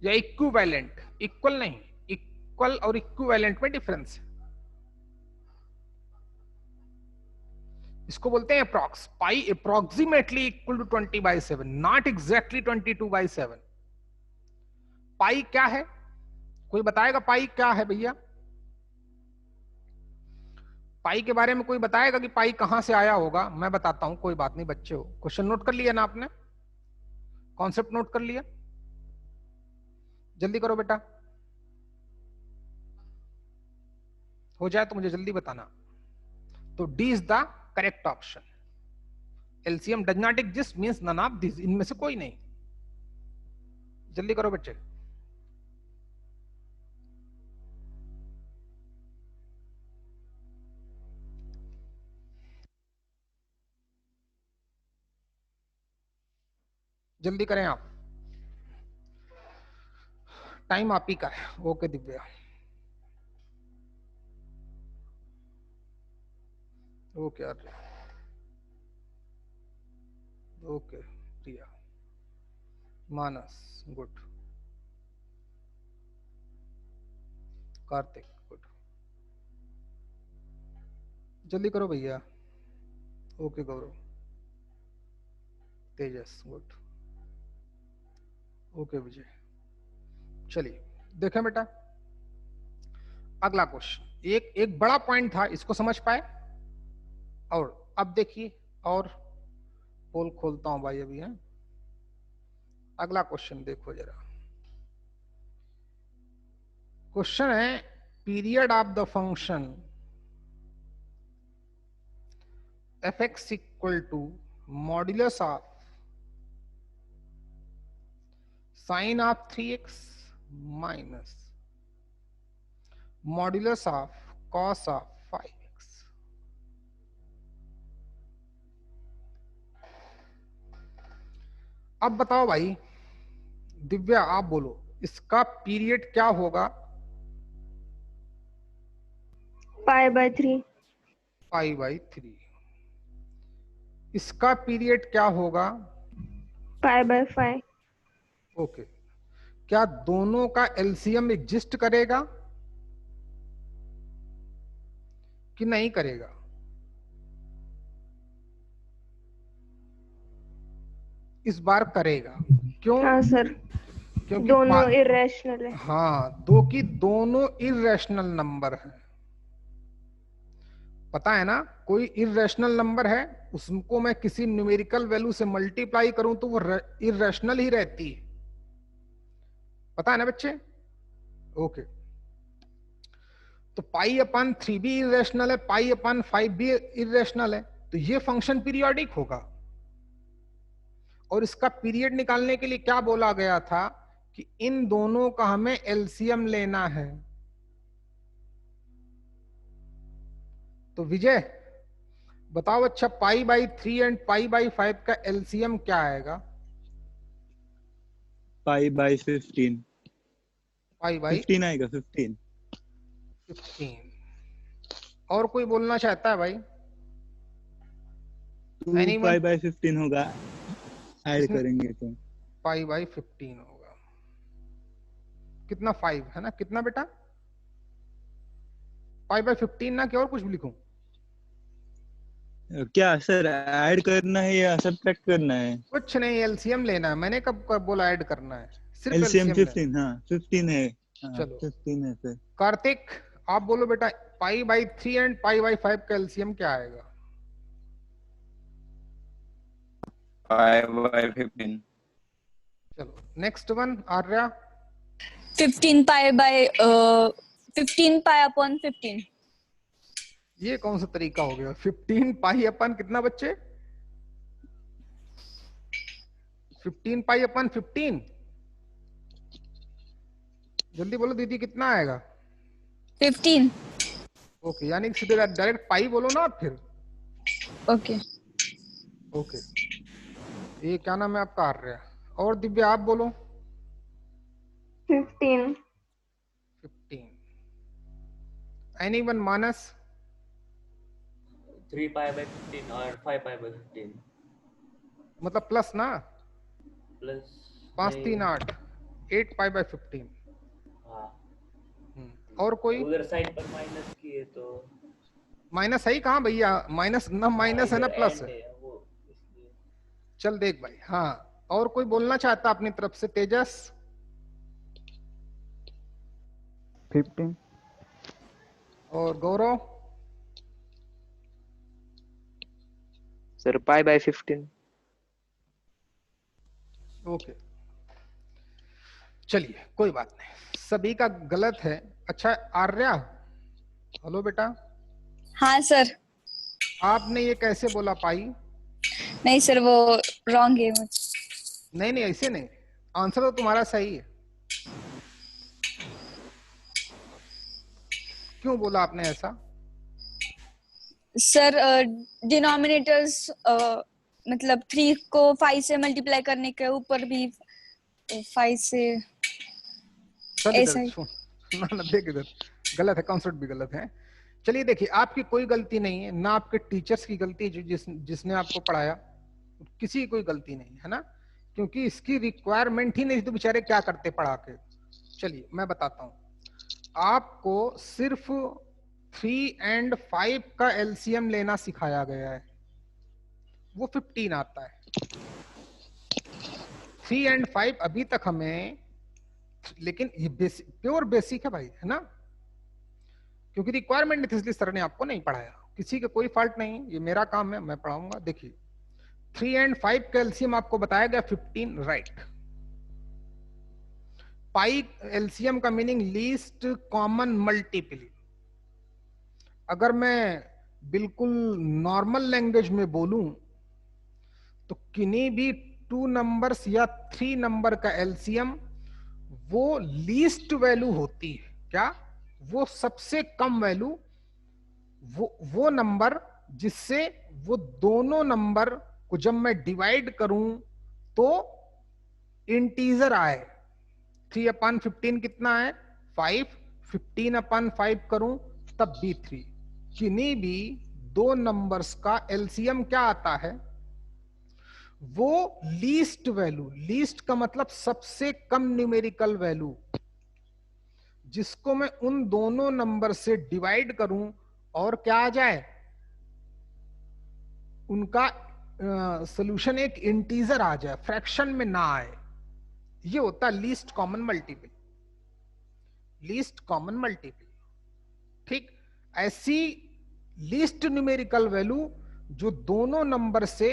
या इक्विवेलेंट, इक्वल नहीं, इक्वल और इक्विवेलेंट में डिफरेंस है। इसको बोलते हैं approx. Pi approximately equal to 20/7, not exactly 22/7। Pi क्या है? कोई बताएगा पाई क्या है भैया? पाई के बारे में कोई बताएगा कि पाई कहां से आया होगा? मैं बताता हूं, कोई बात नहीं बच्चे हो। क्वेश्चन नोट कर लिया ना आपने? कॉन्सेप्ट नोट कर लिया? जल्दी करो बेटा, हो जाए तो मुझे जल्दी बताना। तो D is the correct option. LCM does not exist means none of this, इनमें से कोई नहीं। जल्दी करो बच्चे। जल्दी करें आप, टाइम आप ही का है। ओके दिव्या, ओके आर्य, ओके प्रिया, मानस गुड, कार्तिक गुड। जल्दी करो भैया। ओके गौरव, तेजस गुड, ओके विजय। चलिए देखें बेटा, अगला क्वेश्चन एक बड़ा पॉइंट था, इसको समझ पाए? और अब देखिए, और पोल खोलता हूं भाई अभी है। अगला क्वेश्चन देखो जरा। क्वेश्चन है period of the function f(x) equal to modulus of sine of 3x minus modulus of cos of 5x। अब बताओ भाई, दिव्या आप बोलो, इसका पीरियड क्या होगा? π/3। π/3। इसका पीरियड क्या होगा? π/5। ओके। क्या दोनों का एलसीएम एग्जिस्ट करेगा कि नहीं करेगा? इस बार करेगा। क्यों? हाँ सर, क्योंकि दोनों इरेशनल है। हाँ, दो की दोनों इरेशनल नंबर है। पता है ना, कोई इरेशनल नंबर है उसको मैं किसी न्यूमेरिकल वैल्यू से मल्टीप्लाई करूं तो वो इरेशनल ही रहती है। पता है ना बच्चे? ओके। तो π/3 भी इरेशनल है, π/5 भी इरेशनल है, तो ये फंक्शन पीरियोडिक होगा। और इसका पीरियड निकालने के लिए क्या बोला गया था कि इन दोनों का हमें एलसीएम लेना है। तो विजय, बताओ अच्छा, पाई बाई 3 एंड पाई बाई 5 का एलसीएम क्या आएगा? Pi by 15। पाई बाई 15 आएगा, 15। 15। और कोई बोलना चाहता है भाई? 2 एनीवन? पाई बाई 15 होगा, ऐड इसमें करेंगे तो। पाई बाई 15 होगा, कितना 5 है ना, कितना बेटा? पाई बाई 15 ना, क्या और कुछ भी लिखूं? क्या सर, ऐड करना है या सब्ट्रैक्ट करना है? कुछ नहीं, एलसीएम लेना है। मैंने कब बोला ऐड करना है? सिर्फ एलसीएम एलसीएम लेना। 15, हाँ 15 है। हाँ चलो 15 है सर। कार्तिक, आप बोलो बेटा, पाई बाई 3 एंड पाई बाई 5 का एलसीएम क्या आएगा? 5/15। चलो next one, Arya. 15 pi by 15 pi upon 15। ये कौन सा तरीका हो गया? 15 पाई अपन कितना बच्चे? 15 पाई अपन 15। जल्दी बोलो दीदी, कितना आएगा? 15। ओके, यानी कि सीधे डायरेक्ट पाई बोलो ना आप फिर। ओके। ओके, ये क्या नाम है आपका? आर्या। और दिव्या आप बोलो। 15। 15। एनीवन? मानस? 3 पाई बाय 15 और 5 पाई बाय 15 मतलब प्लस ना? Plus 5 3 8, 8 pi by 15। हाँ, और कोई? उधर साइड पर माइनस किए तो माइनस है ही कहाँ भैया? माइनस ना, माइनस है ना, इधर प्लस एंड है। है वो, इसलिए। चल देख भाई। हाँ, और कोई बोलना चाहता अपनी तरफ से? तेजस? 15। और Gaurav? Sir pi by 15। Okay, चलिए कोई बात नहीं, सभी का गलत है। अच्छा आर्या, हेलो बेटा, हाँ सर। आपने ये कैसे बोला पाई? नहीं सर, वो रॉन्ग है। नहीं नहीं, ऐसे नहीं, आंसर तो तुम्हारा सही है। क्यों बोला आपने ऐसा? सर डिनोमिनेटर्स मतलब 3 को 5 से मल्टीप्लाई करने के ऊपर भी 5 से चल ऐसा इधर ही। सुन, ना ना देख इधर, गलत है, कॉन्सेप्ट भी गलत है। चलिए देखिए, आपकी कोई गलती नहीं है, ना आपके टीचर्स की गलती है जिसने आपको पढ़ाया, किसी की कोई गलती नहीं है ना, क्योंकि इसकी रिक्वायरमेंट ही नहीं, तो बेचारे क्या करते पढ़ा के। चलिए मैं बताता हूं, आपको सिर्फ 3 एंड 5 का एलसीएम लेना सिखाया गया है, वो 15 आता है। 3 एंड 5 अभी तक हमें, लेकिन ये प्योर बेसिक है भाई, है ना, क्योंकि रिक्वायरमेंट नहीं थी इसलिए सर ने आपको नहीं पढ़ाया। किसी का कोई फॉल्ट नहीं, ये मेरा काम है, मैं पढ़ाऊंगा। देखिए 3 एंड 5 का एलसीएम आपको बताया गया 15, राइट। पाई एलसीएम का मीनिंग लीस्ट कॉमन मल्टीपल। अगर मैं बिल्कुल नॉर्मल लैंग्वेज में बोलूं तो किन्हीं भी 2 नंबर्स या 3 नंबर का एलसीएम वो लीस्ट वैल्यू होती है। क्या? वो सबसे कम वैल्यू, वो नंबर जिससे वो दोनों नंबर को जब मैं डिवाइड करूं तो इंटीजर आए। 3/15 कितना है? 5। 15/5 करूं तब भी 3। किन्हीं भी 2 नंबर्स का एलसीएम क्या आता है? वो लीस्ट वैल्यू, लीस्ट का मतलब सबसे कम न्यूमेरिकल वैल्यू, जिसको मैं उन दोनों नंबर से डिवाइड करूं और क्या आ जाए, उनका सॉल्यूशन एक इंटीजर आ जाए, फ्रैक्शन में ना आए, ये होता है least common multiple. Least common multiple, ठीक। ऐसी लीस्ट न्यूमेरिकल वैल्यू जो दोनों नंबर से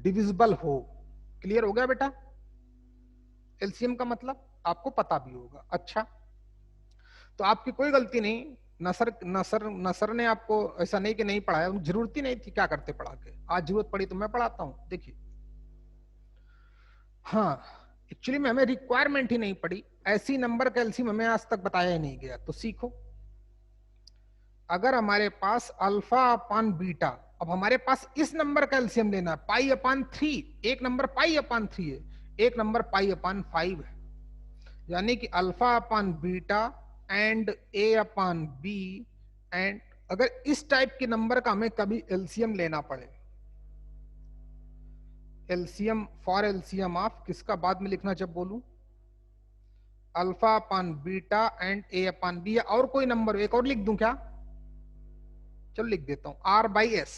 डिविजिबल हो। क्लियर हो गया बेटा? एलसीएम का मतलब आपको पता भी होगा। अच्छा, तो आपकी कोई गलती नहीं, नसर ने आपको ऐसा नहीं कि नहीं पढ़ाया, जरूरत ही नहीं थी, क्या करते पढ़ा के। आज जरूरत पड़ी तो मैं पढ़ाता हूं। देखिए, हाँ एक्चुअली में हमें रिक्वायरमेंट ही नहीं पड़ी, ऐसी नंबर का एलसीएम हमें आज तक बताया ही नहीं गया। तो सीखो, अगर हमारे पास अल्फा अपान बीटा अब हमारे पास इस नंबर का एलसीएम लेना है, पाई अपान 3, एक नंबर पाई अपान 3 है, एक नंबर पाई अपान 5 है, यानी कि alpha upon beta and A upon B and अगर इस टाइप के नंबर का हमें कभी एलसीएम लेना पड़े, एलसीएम फॉर एलसीएम ऑफ किसका बाद में लिखना जब बोलूं, alpha upon beta and A upon B, या और कोई नंबर एक और लिख दूं क्या, चलो लिख देता हूं, आर बाई एस,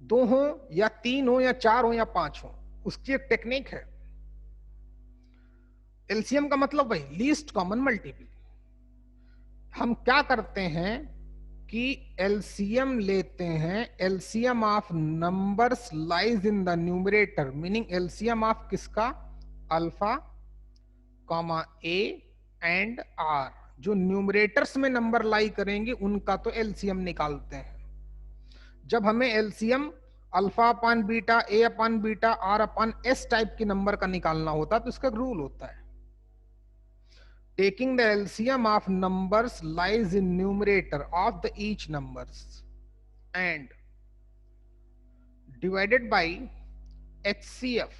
2 हो या 3 हो या 4 हो या 5 हो, उसकी एक टेक्निक है। एलसीएम का मतलब वही लीस्ट कॉमन मल्टीपल। हम क्या करते हैं कि एलसीएम लेते हैं, LCM of numbers lies in the numerator, meaning LCM of किसका, alpha comma A and R, जो न्यूमरेटर्स में नंबर लाई करेंगे उनका तो एलसीएम निकालते हैं। जब हमें LCM alpha upon beta, A upon beta, R upon S type के नंबर का निकालना होता है तो इसका रूल होता है, taking the LCM of numbers lies in numerator of the each numbers and divided by HCF,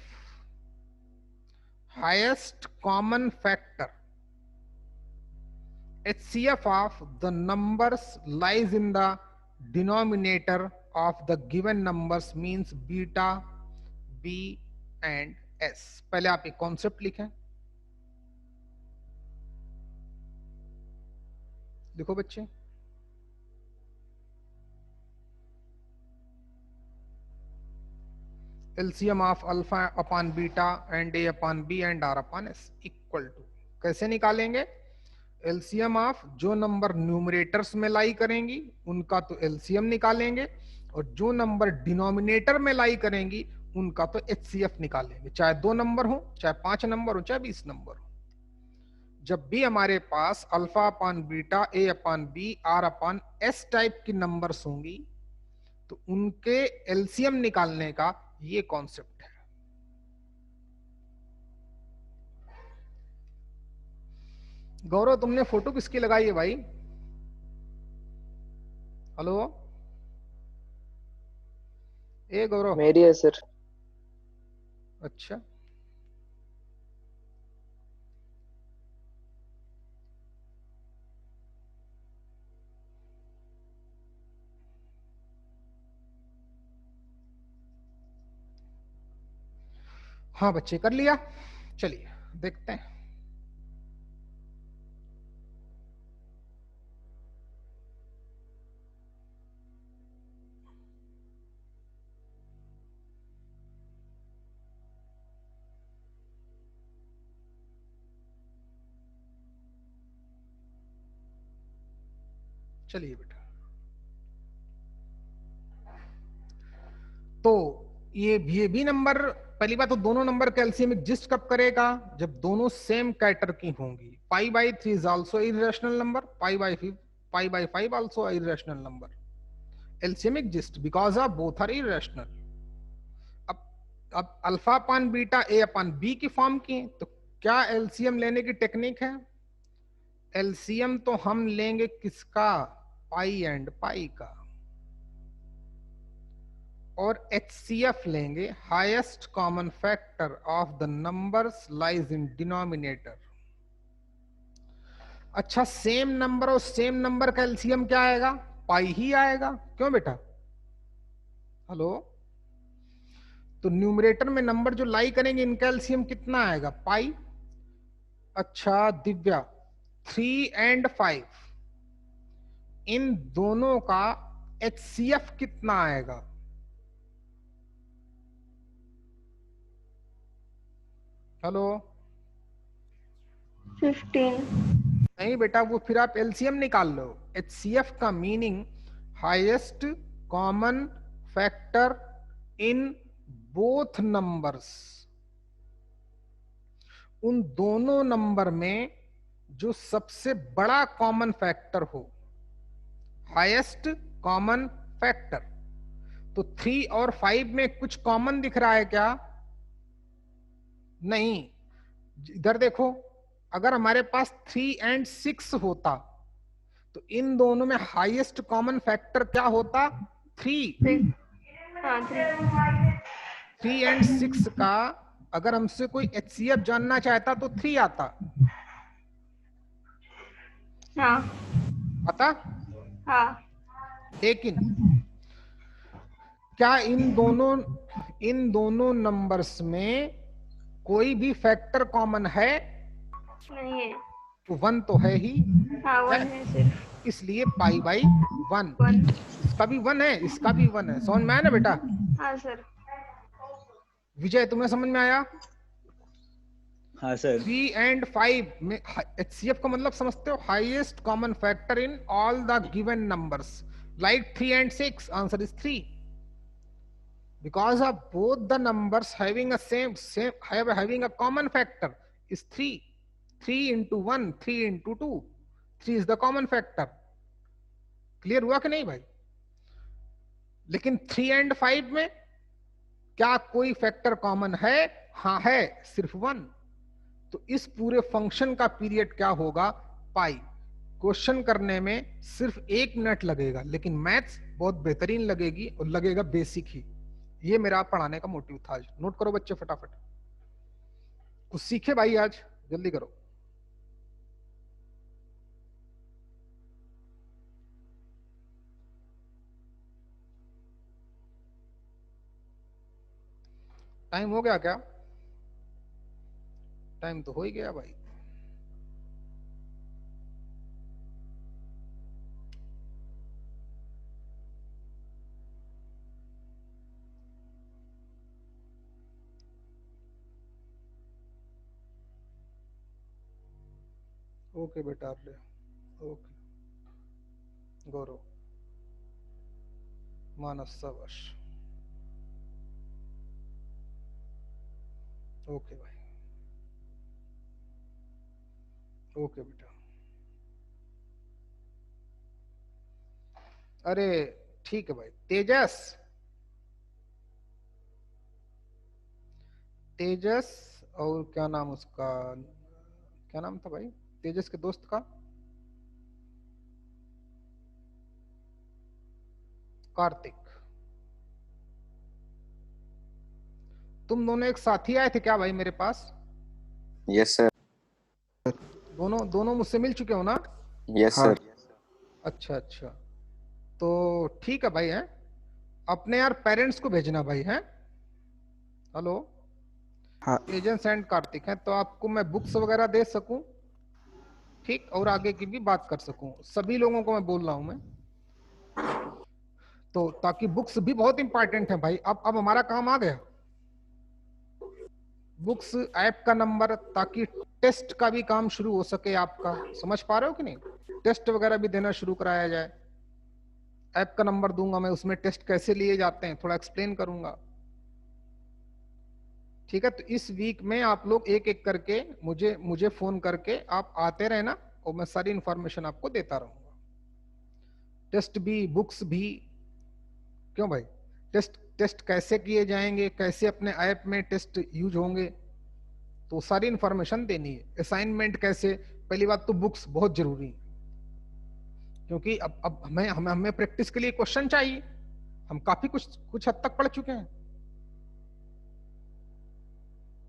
highest common factor. HCF of the numbers lies in the denominator of the given numbers means beta, B and S. पहले आप एक concept लिखें, देखो बच्चे, LCM of alpha upon beta and A upon B and R upon S equal to, कैसे निकालेंगे, LCM of जो number numerators में लाई करेंगी उनका तो एलसीएम निकालेंगे, और जो नंबर डिनोमिनेटर में लाई करेंगी उनका तो एचसीएफ निकालेंगे, चाहे 2 नंबर हो, चाहे 5 नंबर हो, चाहे 20 नंबर हो। जब भी हमारे पास alpha upon beta, A upon B, R upon S type की नंबर्स होंगी तो उनके एलसीएम निकालने का ये कॉन्सेप्ट है। गौरव तुमने फोटो किसकी लगाई है भाई, हेलो, ए गौरव, मेरी है सर। अच्छा, हाँ बच्चे कर लिया, चलिए देखते हैं। चलिए बेटा, तो ये भी नंबर, पहली बात तो दोनों नंबर का एलसीएम एग्जिस्ट कब करेगा, जब दोनों सेम कैटर की होंगी। Pi by 3 is also irrational number, pi by 5 also irrational number, LCM exist because of both are irrational. अब alpha upon beta A upon B की फॉर्म की, तो क्या एलसीएम लेने की टेक्निक है, एलसीएम तो हम लेंगे किसका, पाई एंड पाई का, और HCF लेंगे, highest common factor of the numbers lies in denominator. अच्छा, सेम नंबर और सेम नंबर का एलसीएम क्या आएगा, पाई ही आएगा, क्यों बेटा, हेलो, तो न्यूमरेटर में नंबर जो लाई करेंगे इनका एलसीएम कितना आएगा, पाई। अच्छा दिव्या, 3 एंड 5 इन दोनों का HCF कितना आएगा, हेलो, 15। नहीं बेटा, वो फिर आप एलसीएम निकाल लो। HCF का meaning highest common factor in both numbers, उन दोनों नंबर में जो सबसे बड़ा कॉमन फैक्टर हो, हाईएस्ट कॉमन फैक्टर। तो 3 और 5 में कुछ कॉमन दिख रहा है क्या, नहीं। इधर देखो, अगर हमारे पास 3 एंड 6 होता तो इन दोनों में हाईएस्ट कॉमन फैक्टर क्या होता? 3। हाँ 3। 3 एंड 6 का अगर हमसे कोई HCF जानना चाहता तो 3 आता। हाँ आता। हाँ लेकिन क्या इन दोनों नंबर्स में कोई भी फैक्टर कॉमन है? नहीं है। तो 1 तो है ही। हाँ 1 है सिर्फ। इसलिए पाई बाई 1। 1। इसका भी 1 है, इसका भी 1 है। समझ में आया ना बेटा? हाँ सर। विजय तुम्हें समझ में आया? हाँ सर। 3 एंड 5 में HCF का मतलब समझते हो? Highest common factor in all the given numbers, like 3 and 6। Answer is 3 because of both the numbers having a common factor is 3. 3 into 1, 3 into 2, 3 is the common factor. Clear हुआ कि नहीं भाई? लेकिन 3 एंड 5 में क्या कोई फैक्टर कॉमन है? हाँ है, सिर्फ 1। तो इस पूरे फंक्शन का पीरियड क्या होगा? पाई। क्वेश्चन करने में सिर्फ 1 मिनट लगेगा, लेकिन मैथ्स बहुत बेहतरीन लगेगी और लगेगा बेसिक ही। ये मेरा पढ़ाने का मोटिव था आज। नोट करो बच्चे फटाफट, कुछ सीखे भाई आज, जल्दी करो। टाइम हो गया क्या? टाइम तो हो ही गया भाई। ओके बेटा, ले ओके। गौरव, मानस, शाबाश। ओके भाई, ओके बेटा। अरे ठीक है भाई। तेजस, तेजस और क्या नाम उसका, क्या नाम था भाई तेजस के दोस्त का? कार्तिक। तुम दोनों एक साथ ही आए थे क्या भाई मेरे पास? Yes sir. दोनों मुझसे मिल चुके हो ना? Yes sir. अच्छा अच्छा, तो ठीक है भाई। है अपने यार पेरेंट्स को भेजना भाई। है हेलो। हाँ एजेंट्स एंड कार्तिक हैं, तो आपको मैं बुक्स वगैरह दे सकूं, ठीक, और आगे की भी बात कर सकूं। सभी लोगों को मैं बोल रहा हूं मैं, तो ताकि बुक्स भी बहुत इंपॉर्टेंट है भाई। अब हमारा काम आ गया बुक्स, ऐप का नंबर, ताकि टेस्ट का भी काम शुरू हो सके आपका। समझ पा रहे हो कि नहीं? टेस्ट वगैरह भी देना शुरू कराया जाए। ऐप का नंबर दूंगा मैं, उसमें टेस्ट कैसे लिए जाते हैं थोड़ा एक्सप्लेन करूंगा, ठीक है? तो इस वीक में आप लोग एक एक करके मुझे फोन करके आप आते रहना, और मैं सारी इंफॉर्मेशन आपको देता रहूंगा। टेस्ट भी, बुक्स भी। क्यों भाई? टेस्ट कैसे किए जाएंगे, कैसे अपने ऐप में टेस्ट यूज होंगे, तो सारी इंफॉर्मेशन देनी है। असाइनमेंट कैसे, पहली बात तो बुक्स बहुत जरूरी है, क्योंकि अब हमें प्रैक्टिस के लिए क्वेश्चन चाहिए। हम काफी कुछ हद तक पढ़ चुके हैं,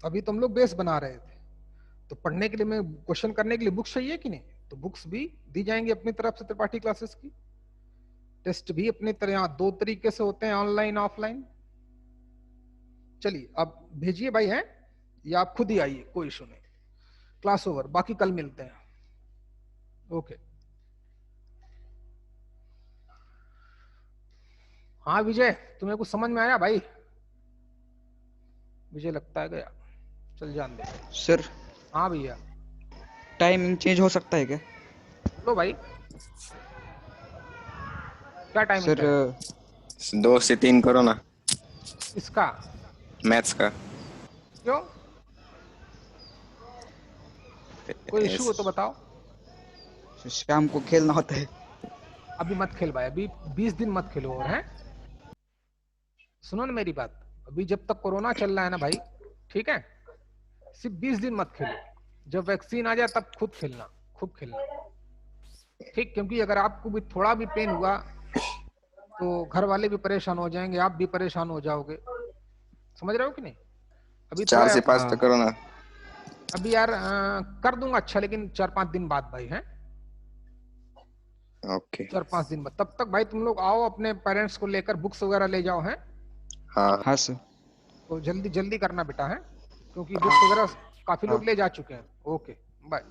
अभी तो हम लोग बेस बना रहे थे। तो पढ़ने के लिए, मैं क्वेश्चन करने के लिए बुक्स चाहिए कि नहीं? तो बुक्स भी दी जाएंगी अपनी तरफ से त्रिपाठी क्लासेस की। टेस्ट भी अपनी तरह 2 तरीके से होते हैं, ऑनलाइन ऑफलाइन। चलिए अब भेजिए भाई। हैं या आप खुद ही आइए, कोई इशू नहीं। क्लास ओवर, बाकी कल मिलते हैं। ओके। हाँ विजय, तुम्हें कुछ समझ में आया भाई? मुझे लगता है गया, चल जान दे। सर, हाँ भैया। टाइमिंग चेंज हो सकता है क्या? लो भाई, क्या टाइमिंग सर है? 2 से 3 करो ना, इसका मैथ्स का। क्यों? कोई इशू हो तो बताओ। शाम को खेलना होता है। अभी मत खेल भाई, अभी 20 दिन मत खेलो। और हैं, सुनो ना मेरी बात, अभी जब तक कोरोना चल रहा है ना भाई, ठीक है, सिर्फ 20 दिन मत खेलो। जब वैक्सीन आ जाए तब खुद खेलना, खूब खेलना। ठीक, क्योंकि अगर आपको भी थोड़ा भी पेन हुआ तो घर वाले भी परेशान हो जाएंगे, आप भी परेशान हो जाओगे, समझ रहे हो कि नहीं? अभी 4 से 5 हाँ। तक करो ना। अभी यार कर दूंगा अच्छा, लेकिन 4-5 दिन बाद भाई हैं, ओके। 4-5 दिन बाद। तब तक भाई तुम लोग आओ, अपने पेरेंट्स को लेकर बुक्स वगैरह ले जाओ हैं, हाँ हाँ सर। तो जल्दी जल्दी करना बेटा है, क्योंकि बुक्स वगैरह काफी हाँ। लोग ले जा चुके हैं। Okay bye.